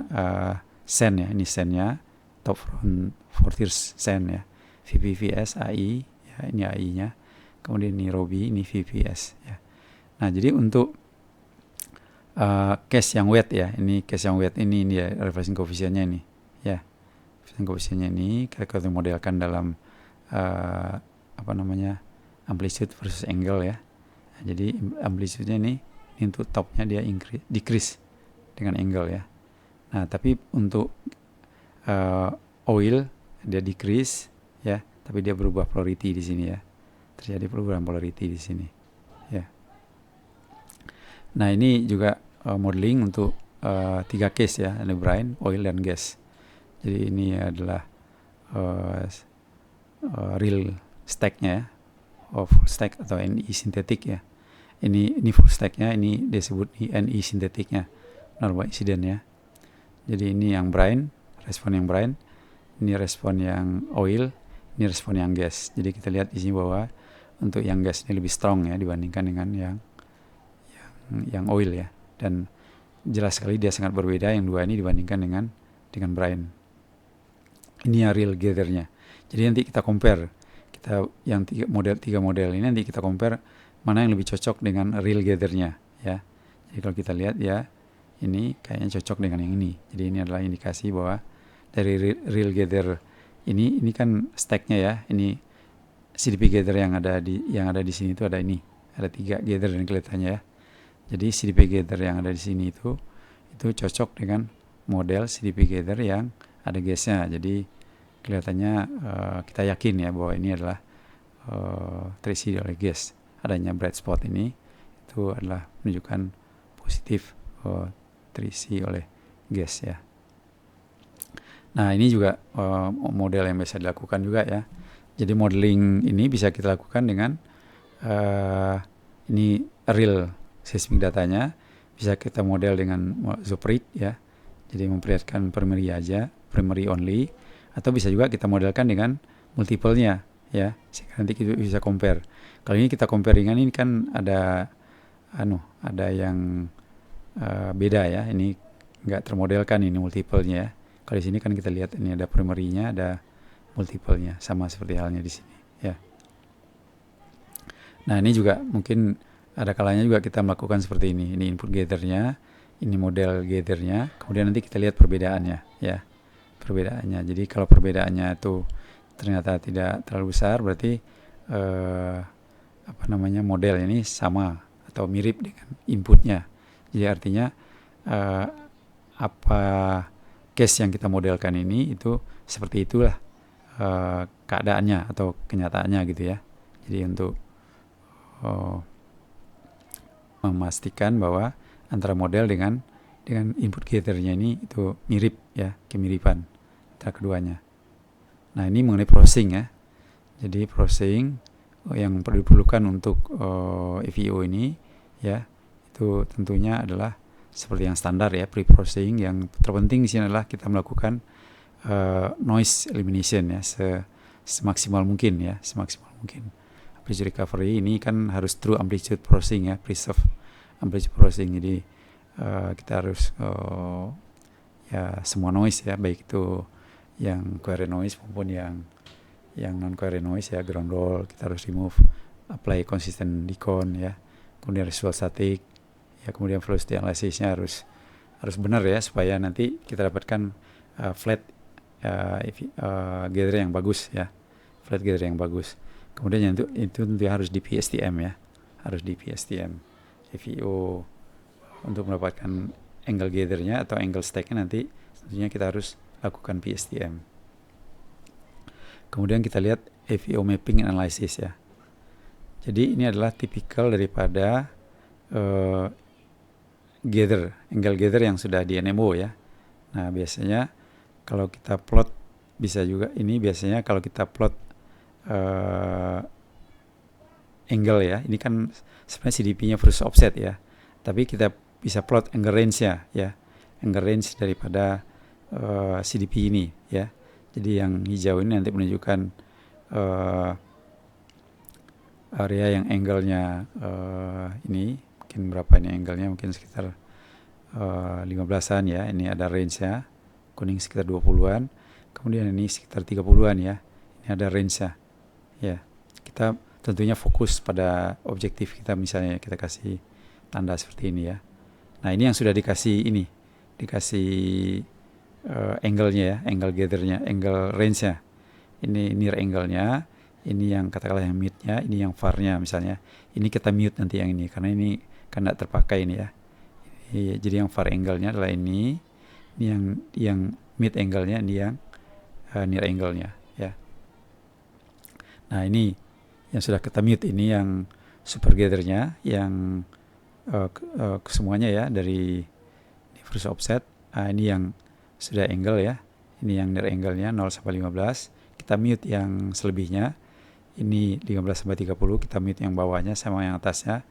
sen ya, ini sennya, top front Fortiers sen ya, VPVS AI ya, ini AI-nya. Kemudian ini ρB, ini VPS ya. Nah jadi untuk case yang wet ya, ini case yang wet ini dia refreshing coefficient-nya ini ya. Refreshing coefficient-nya ini kita modelkan dalam amplitude versus angle ya. Nah, jadi amplitude-nya ini untuk top-nya dia decrease dengan angle ya. Nah tapi untuk oil dia decrease ya, tapi dia berubah polarity di sini ya. Terjadi perubahan polarity di sini ya. Nah ini juga modeling untuk 3 case ya, ada brine, oil dan gas. Jadi ini adalah real stack-nya ya, full stack atau NI sintetik ya. Ini full stack-nya, ini disebut NI sintetiknya, normal insiden ya. Jadi ini yang brine, respon yang brine, ini respon yang oil, ini respon yang gas. Jadi kita lihat di sini bahwa untuk yang gas ini lebih strong ya dibandingkan dengan yang oil ya, dan jelas sekali dia sangat berbeda yang dua ini dibandingkan dengan brine. Ini yang real gathernya. Jadi nanti kita compare, kita yang tiga model ini nanti kita compare mana yang lebih cocok dengan real gathernya ya. Jadi kalau kita lihat ya, ini kayaknya cocok dengan yang ini. Jadi ini adalah indikasi bahwa dari real gather ini kan stacknya ya, ini CDP gather yang ada di sini itu ada 3 gather dan kelihatannya ya. Jadi CDP gather yang ada di sini itu cocok dengan model CDP gather yang ada gasnya. Jadi kelihatannya kita yakin ya bahwa ini adalah terisi oleh gas. Adanya bright spot ini itu adalah menunjukkan positif terisi oleh gas ya. Nah ini juga model yang bisa dilakukan juga ya. Jadi modeling ini bisa kita lakukan dengan ini real seismic datanya, bisa kita model dengan Zooprit ya. Jadi memperlihatkan primary aja, primary only, atau bisa juga kita modelkan dengan multiple-nya ya. Nanti kita bisa compare. Kalau ini kita compare dengan ini kan ada yang beda ya. Ini enggak termodelkan ini multiple-nya ya. Kalau di sini kan kita lihat ini ada primary-nya, ada multiple-nya, sama seperti halnya di sini ya. Nah ini juga mungkin ada kalanya juga kita melakukan seperti ini. Ini input gather-nya, ini model gather-nya, kemudian nanti kita lihat perbedaannya ya. Perbedaannya. Jadi kalau perbedaannya itu ternyata tidak terlalu besar, berarti model ini sama atau mirip dengan inputnya. Jadi artinya apa case yang kita modelkan ini itu seperti itulah keadaannya atau kenyataannya gitu ya. Jadi untuk memastikan bahwa antara model dengan input gather-nya ini itu mirip ya, kemiripan antara keduanya. Nah ini mengenai processing ya. Jadi processing yang diperlukan untuk EVO ini ya, itu tentunya adalah seperti yang standar ya, pre-processing. Yang terpenting di sini adalah kita melakukan noise elimination ya, semaksimal mungkin ya, semaksimal mungkin. amplitude recovery ini kan harus true amplitude processing ya, preserve amplitude processing. Jadi kita harus ya semua noise ya, baik itu yang coherent noise maupun yang non coherent noise ya, ground roll kita harus remove, apply consistent decon ya, kemudian residual static ya, kemudian velocity analysisnya harus benar ya, supaya nanti kita dapatkan flat gather yang bagus ya, flat gather yang bagus. Kemudian itu tentu harus di PSTM ya, harus di PSTM FEO untuk mendapatkan angle gathernya atau angle stacknya. Nanti tentunya kita harus lakukan PSTM. Kemudian kita lihat FEO mapping and analysis ya. Jadi ini adalah tipikal daripada angle gather yang sudah di NMO ya. Nah biasanya kalau kita plot, bisa juga ini biasanya kalau kita plot angle ya, ini kan sebenarnya CDP-nya versus offset ya, tapi kita bisa plot angle range-nya ya, angle range daripada CDP ini ya. Jadi yang hijau ini nanti menunjukkan area yang angle-nya ini mungkin berapa ini angle-nya, mungkin sekitar 15-an ya. Ini ada range-nya, kuning sekitar 20-an, kemudian ini sekitar 30-an ya. Ini ada range-nya ya. Kita tentunya fokus pada objektif kita, misalnya kita kasih tanda seperti ini ya. Nah ini yang sudah dikasih angle-nya ya, angle gather-nya, angle range-nya. Ini near angle-nya, ini yang katakanlah yang mid-nya, ini yang far-nya misalnya. Ini kita mute nanti yang ini, karena ini kan tidak terpakai ini ya. Jadi yang far angle-nya adalah ini yang mid angle-nya, ini yang near angle-nya ya. Nah ini yang sudah kita mute, ini yang super gather-nya, yang semuanya ya, dari versus offset. Ini yang sudah angle ya, ini yang near angle-nya 0 sampai 15. Kita mute yang selebihnya, ini 15 sampai 30, kita mute yang bawahnya sama yang atasnya.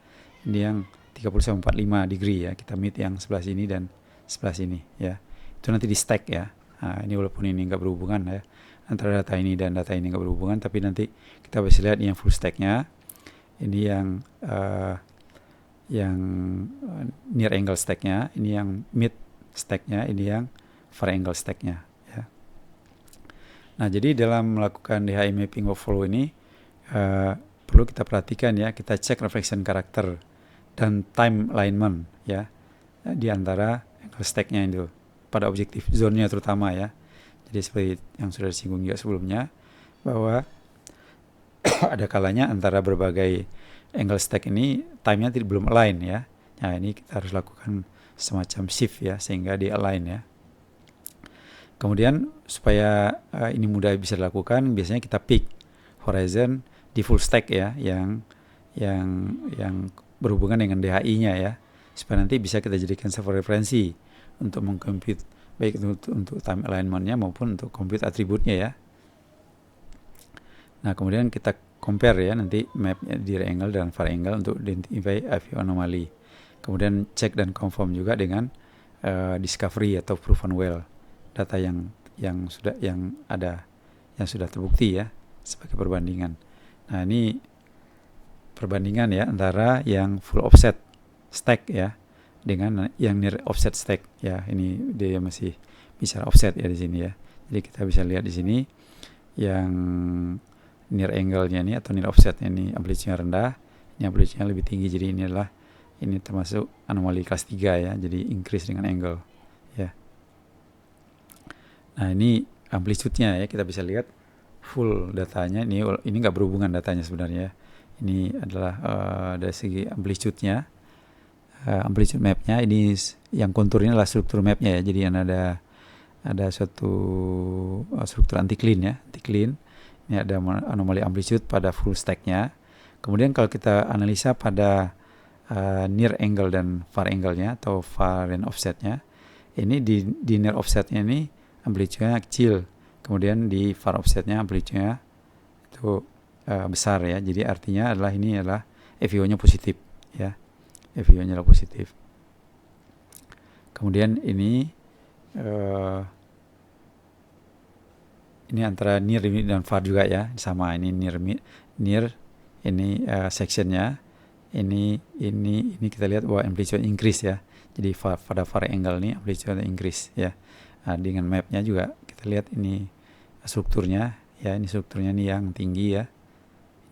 Ini yang 30 sampai 45 degree ya, kita mute yang sebelah sini dan sebelah sini ya. Itu nanti di stack ya. Nah, ini walaupun ini nggak berhubungan ya, antara data ini dan data ini nggak berhubungan, tapi nanti kita bisa lihat ini yang full stack-nya, ini yang near angle stack-nya, ini yang mid stack-nya, ini yang far angle stack-nya ya. Nah jadi dalam melakukan DHI mapping workflow ini perlu kita perhatikan ya, kita cek reflection karakter dan time alignment ya, di antara angle stack-nya itu pada objektif zone-nya terutama ya. Jadi seperti yang sudah disinggung juga sebelumnya, bahwa ada kalanya antara berbagai angle stack ini time-nya belum align ya. Nah ini kita harus lakukan semacam shift ya, sehingga di align ya. Kemudian supaya ini mudah bisa dilakukan, biasanya kita pick horizon di full stack ya, yang berhubungan dengan DHI-nya ya, supaya nanti bisa kita jadikan sebagai referensi untuk mengcompute, baik untuk time alignment-nya maupun untuk compute atributnya ya. Nah kemudian kita compare ya nanti mapnya di angle dan far angle untuk identify FEO anomaly. Kemudian cek dan confirm juga dengan discovery atau proven well, data yang sudah terbukti ya sebagai perbandingan. Nah ini perbandingan ya antara yang full offset stack ya dengan yang near offset stack ya. Ini dia masih bicara offset ya di sini ya. Jadi kita bisa lihat di sini yang near angle-nya ini atau near offset-nya ini amplitude-nya rendah, ini amplitude-nya lebih tinggi. Jadi ini termasuk anomali kelas 3 ya, jadi increase dengan angle ya. Nah ini amplitude-nya ya, kita bisa lihat full datanya. Ini nggak berhubungan datanya sebenarnya. Ini adalah dari segi amplitude-nya, amplitude map-nya. Ini yang konturnya adalah struktur map-nya ya. Jadi yang ada suatu struktur anti-clean ya, anti-clean. Ini ada anomali amplitude pada full stack-nya. Kemudian kalau kita analisa pada near angle dan far angle-nya atau far and offset-nya, ini di near offset-nya ini amplitude-nya kecil. Kemudian di far offset-nya amplitude-nya itu besar ya. Jadi artinya ini adalah FEO-nya positif ya. FEO-nya adalah positif. Kemudian ini antara near dan far juga ya, sama. Ini near ini sectionnya. Ini kita lihat bahwa amplitude increase ya. Jadi pada var angle ini amplitude increase ya. Nah, dengan mapnya juga kita lihat ini strukturnya ya. Ini strukturnya nih yang tinggi ya,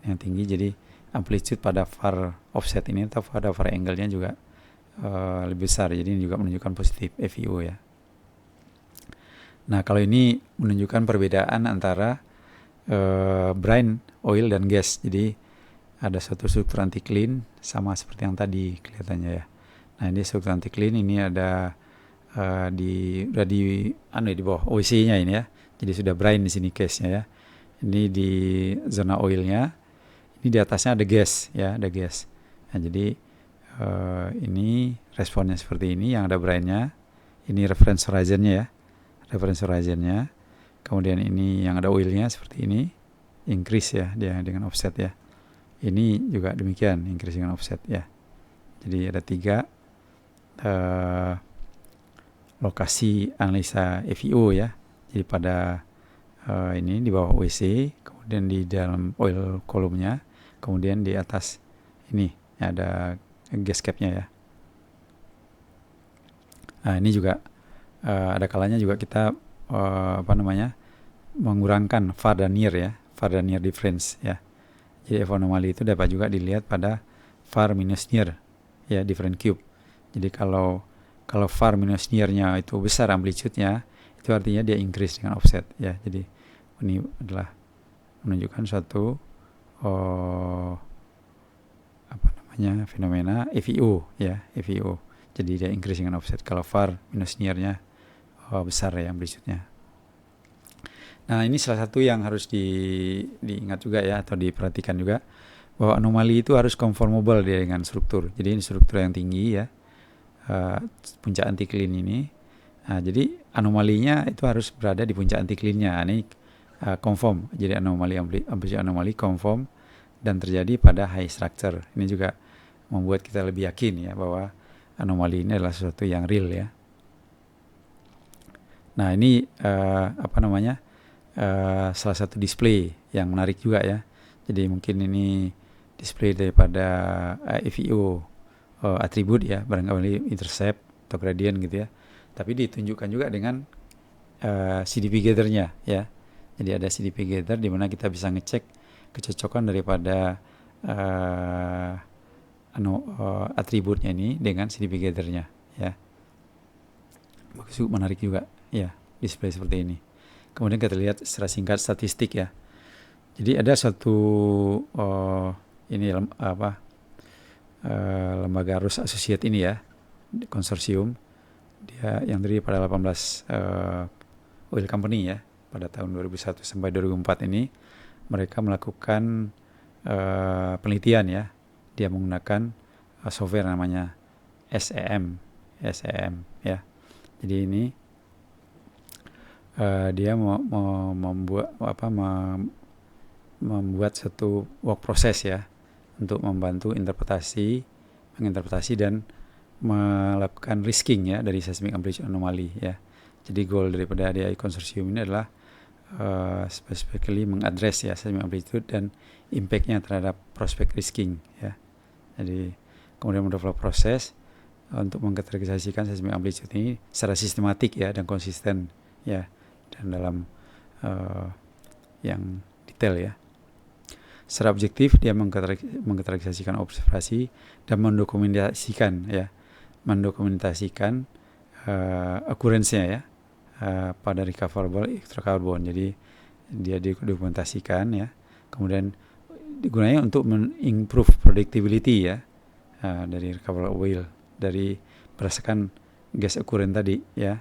yang tinggi. Jadi amplitude pada var offset ini atau pada var angle-nya juga lebih besar. Jadi ini juga menunjukkan positif FIO ya. Nah, kalau ini menunjukkan perbedaan antara brine, oil, dan gas. Jadi ada suatu struktur anti-clean sama seperti yang tadi kelihatannya ya. Nah, ini struktur anti-clean ini ada di bawah OC-nya ini ya. Jadi sudah brine di sini case-nya ya. Ini di zona oilnya. Ini di atasnya ada gas ya, ada gas. Nah, jadi ini responnya seperti ini yang ada brine-nya. Ini reference horizon-nya ya. Reference horizon-nya. Kemudian ini yang ada oil-nya seperti ini. Increase ya dia dengan offset ya. Ini juga demikian, increase dengan offset ya. Jadi ada 3 lokasi analisa FIO ya. Jadi pada ini di bawah OEC, kemudian di dalam oil kolomnya, kemudian di atas ini ada gas cap-nya ya. Nah, ini juga ada kalanya juga kita mengurangkan var dan near ya, var dan near difference ya. Jadi FO anomali itu dapat juga dilihat pada var minus near ya, different cube. Jadi kalau var minus near-nya itu besar amplitude-nya, itu artinya dia increase dengan offset ya. Jadi ini adalah menunjukkan suatu fenomena FIO ya, FIO. Jadi dia increase dengan offset kalau var minus near-nya besar ya amplitude-nya. Nah, ini salah satu yang harus diingat juga ya, atau diperhatikan juga, bahwa anomali itu harus conformable dia dengan struktur. Jadi ini struktur yang tinggi ya, puncak anti-clean ini. Nah, jadi anomalinya itu harus berada di puncak anti-clean-nya. Ini conform. Jadi amplitude anomali conform dan terjadi pada high structure. Ini juga membuat kita lebih yakin ya bahwa anomali ini adalah sesuatu yang real ya. Nah, ini salah satu display yang menarik juga ya. Jadi mungkin ini display daripada FIO atribut ya, barangkali intercept atau gradient gitu ya. Tapi ditunjukkan juga dengan CDP gather-nya ya. Jadi ada CDP gather di mana kita bisa ngecek kecocokan daripada atributnya ini dengan CDP gather-nya ya. Menarik juga ya display seperti ini. Kemudian kita lihat secara singkat statistik ya. Jadi ada suatu lembaga Rus Associate ini ya, konsorsium dia yang terdiri pada 18 oil company ya pada tahun 2001 sampai 2004 ini. Mereka melakukan penelitian ya. Dia menggunakan software namanya SEM ya. Jadi ini dia membuat satu work process ya untuk membantu menginterpretasi dan melakukan risking ya dari seismic amplitude anomaly ya. Jadi goal daripada DAI konsorsium ini adalah specifically mengadres ya seismic amplitude dan impact-nya terhadap prospek risking ya. Jadi kemudian mendevelop proses untuk mengkategorisasikan seismic amplitude ini secara sistematik ya dan konsisten ya, dan dalam yang detail ya. Secara objektif dia mengkategorisasikan observasi dan mendokumentasikan occurrence-nya ya pada recoverable electrocarbon. Jadi dia didokumentasikan ya, kemudian digunakan untuk improve predictability ya dari recoverable oil dari berdasarkan gas occurrence tadi ya.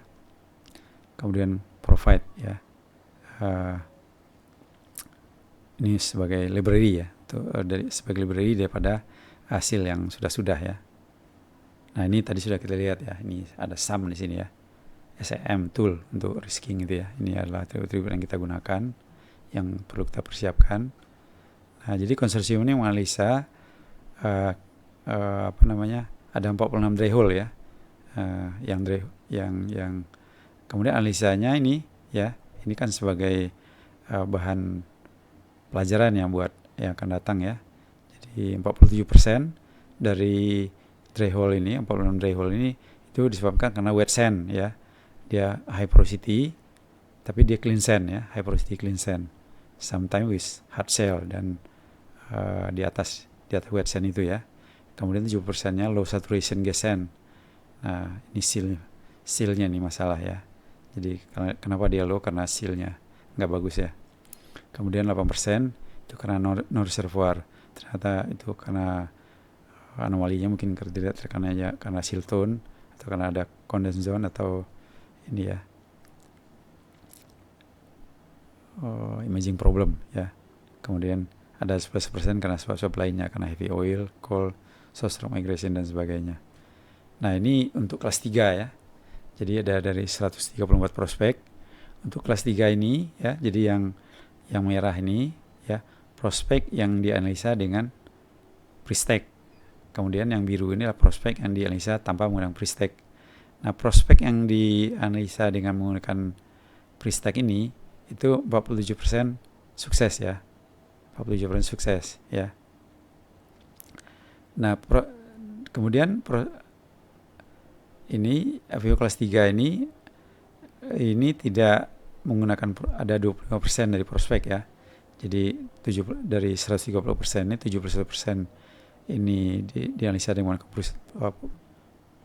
Kemudian provide ya ini sebagai library ya, sebagai library daripada hasil yang sudah ya. Nah, ini tadi sudah kita lihat ya, ini ada SAM di sini ya, SEM tool untuk risking gitu ya. Ini adalah atribut yang kita gunakan, yang perlu kita persiapkan. Nah, jadi konsorsium ini menganalisa ada 46 threshold ya, yang kemudian analisanya ini ya, ini kan sebagai bahan pelajaran yang akan datang ya. Jadi 47% dari dry hole ini, 46 dry hole ini itu disebabkan karena wet sand ya. Dia high porosity tapi dia clean sand ya, high porosity clean sand. Sometimes with hard shell dan di atas wet sand itu ya. Kemudian 70%-nya low saturation gas sand. Nah, ini sealnya nih masalah ya. Jadi kenapa dia low? Karena sealnya nggak bagus ya. Kemudian 8% itu karena no reservoir. Ternyata itu karena anomalinya mungkin tidak karena seal tone atau karena ada condensed zone atau ini ya imaging problem ya. Kemudian ada 11% karena sebab lainnya, karena heavy oil, coal, source rock migration dan sebagainya. Nah, ini untuk kelas 3 ya. Jadi ada dari 134 prospek. Untuk kelas 3 ini ya, jadi yang merah ini ya, prospek yang dianalisa dengan pre-stack. Kemudian yang biru ini adalah prospek yang dianalisa tanpa menggunakan pre-stack. Nah, prospek yang dianalisa dengan menggunakan pre-stack ini itu 47% sukses ya. 47% sukses ya. Nah, kemudian ini FIO kelas 3 ini tidak menggunakan, ada 25% dari prospek ya. Jadi dari 130% ini 71% ini dianalisa dengan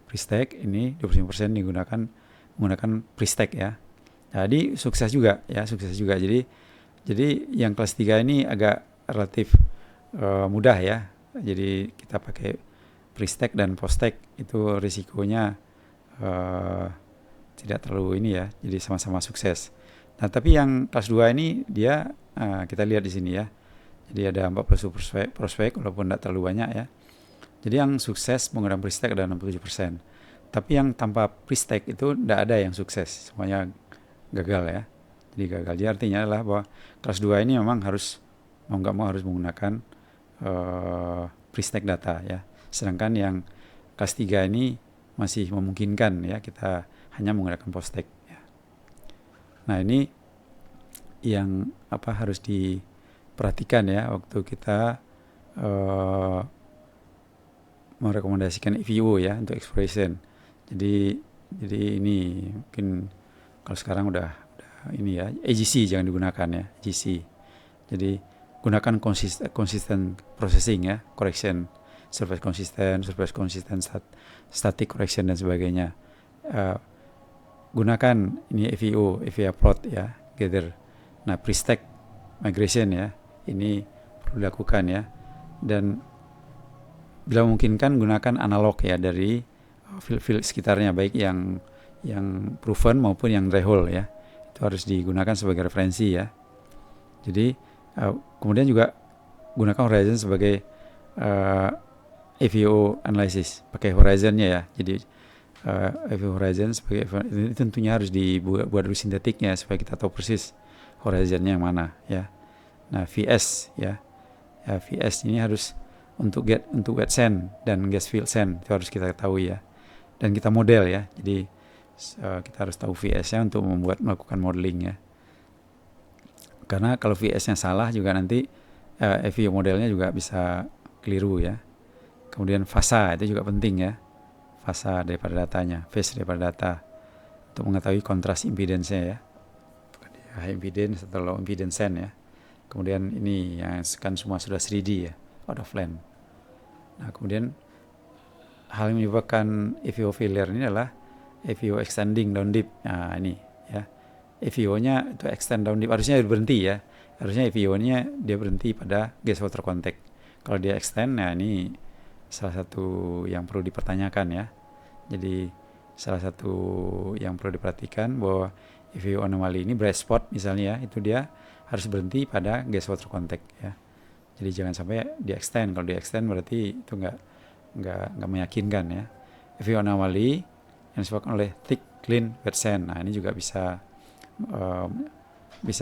pre-stack, ini 25% menggunakan pre-stack ya. Jadi sukses juga. Jadi yang kelas 3 ini agak relatif mudah ya. Jadi kita pakai pre-stack dan post-stack itu risikonya tidak terlalu ini ya. Jadi sama-sama sukses. Nah, tapi yang kelas 2 ini dia kita lihat di sini ya. Jadi ada 40 prospek walaupun tidak terlalu banyak ya. Jadi yang sukses menggunakan pre-stack ada 67%. Tapi yang tanpa pre-stack itu tidak ada yang sukses. Semuanya gagal ya. Jadi gagal. Jadi artinya adalah bahwa kelas 2 ini memang harus mau nggak mau harus menggunakan pre-stack data ya. Sedangkan yang kelas 3 ini masih memungkinkan ya, kita hanya menggunakan post-stack ya. Nah, ini yang harus diperhatikan ya waktu kita merekomendasikan EVO ya untuk exploration. Jadi ini mungkin kalau sekarang udah ini ya, AGC jangan digunakan ya, AGC. Jadi gunakan consistent processing ya, correction, surface consistent, static correction dan sebagainya. Gunakan ini EVO plot ya, gather. Nah, pre-stack migration ya, ini perlu dilakukan ya. Dan bila memungkinkan gunakan analog ya dari field sekitarnya, baik yang proven maupun yang dry hole ya. Itu harus digunakan sebagai referensi ya. Jadi kemudian juga gunakan horizon sebagai FEO analysis, pakai horizonnya ya. Jadi FEO horizon sebagai ini tentunya harus dibuat dulu sintetiknya supaya kita tahu persis horizonnya yang mana ya. Nah, VS ya. VS ini harus untuk wet sand dan gas field sand, itu harus kita ketahui ya. Dan kita model ya. Jadi kita harus tahu VS-nya untuk melakukan modeling ya. Karena kalau VS-nya salah juga nanti FEO modelnya juga bisa keliru ya. Kemudian fasa itu juga penting ya. Fasa daripada datanya, phase daripada data, untuk mengetahui kontras impedance-nya ya. High impedance atau low impedance sand ya. Kemudian ini yang kan semua sudah 3D ya, out of line. Nah, kemudian hal yang menyebabkan FEO failure ini adalah FEO extending down deep. Nah, ini ya. FEO-nya itu extend down deep, harusnya berhenti ya. Harusnya FEO-nya dia berhenti pada gas water contact. Kalau dia extend, nah ini salah satu yang perlu dipertanyakan ya. Jadi salah satu yang perlu diperhatikan bahwa FEO anomali ini bright spot misalnya ya, itu dia harus berhenti pada gas water contact ya. Jadi jangan sampai di extend. Kalau di extend berarti itu nggak meyakinkan ya. FEO anomali yang disebabkan oleh thick clean wet sand. Nah, ini juga bisa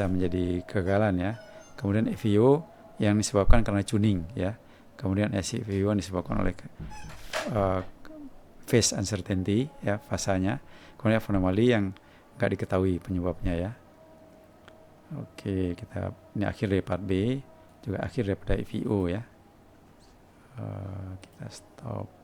menjadi kegagalan ya. Kemudian FEO yang disebabkan karena tuning ya. Kemudian FEO yang disebabkan oleh phase uncertainty ya, fasanya. Kemudian anomali yang nggak diketahui penyebabnya ya. Oke, ini akhir dari part B, juga akhir daripada FEO ya. Kita stop.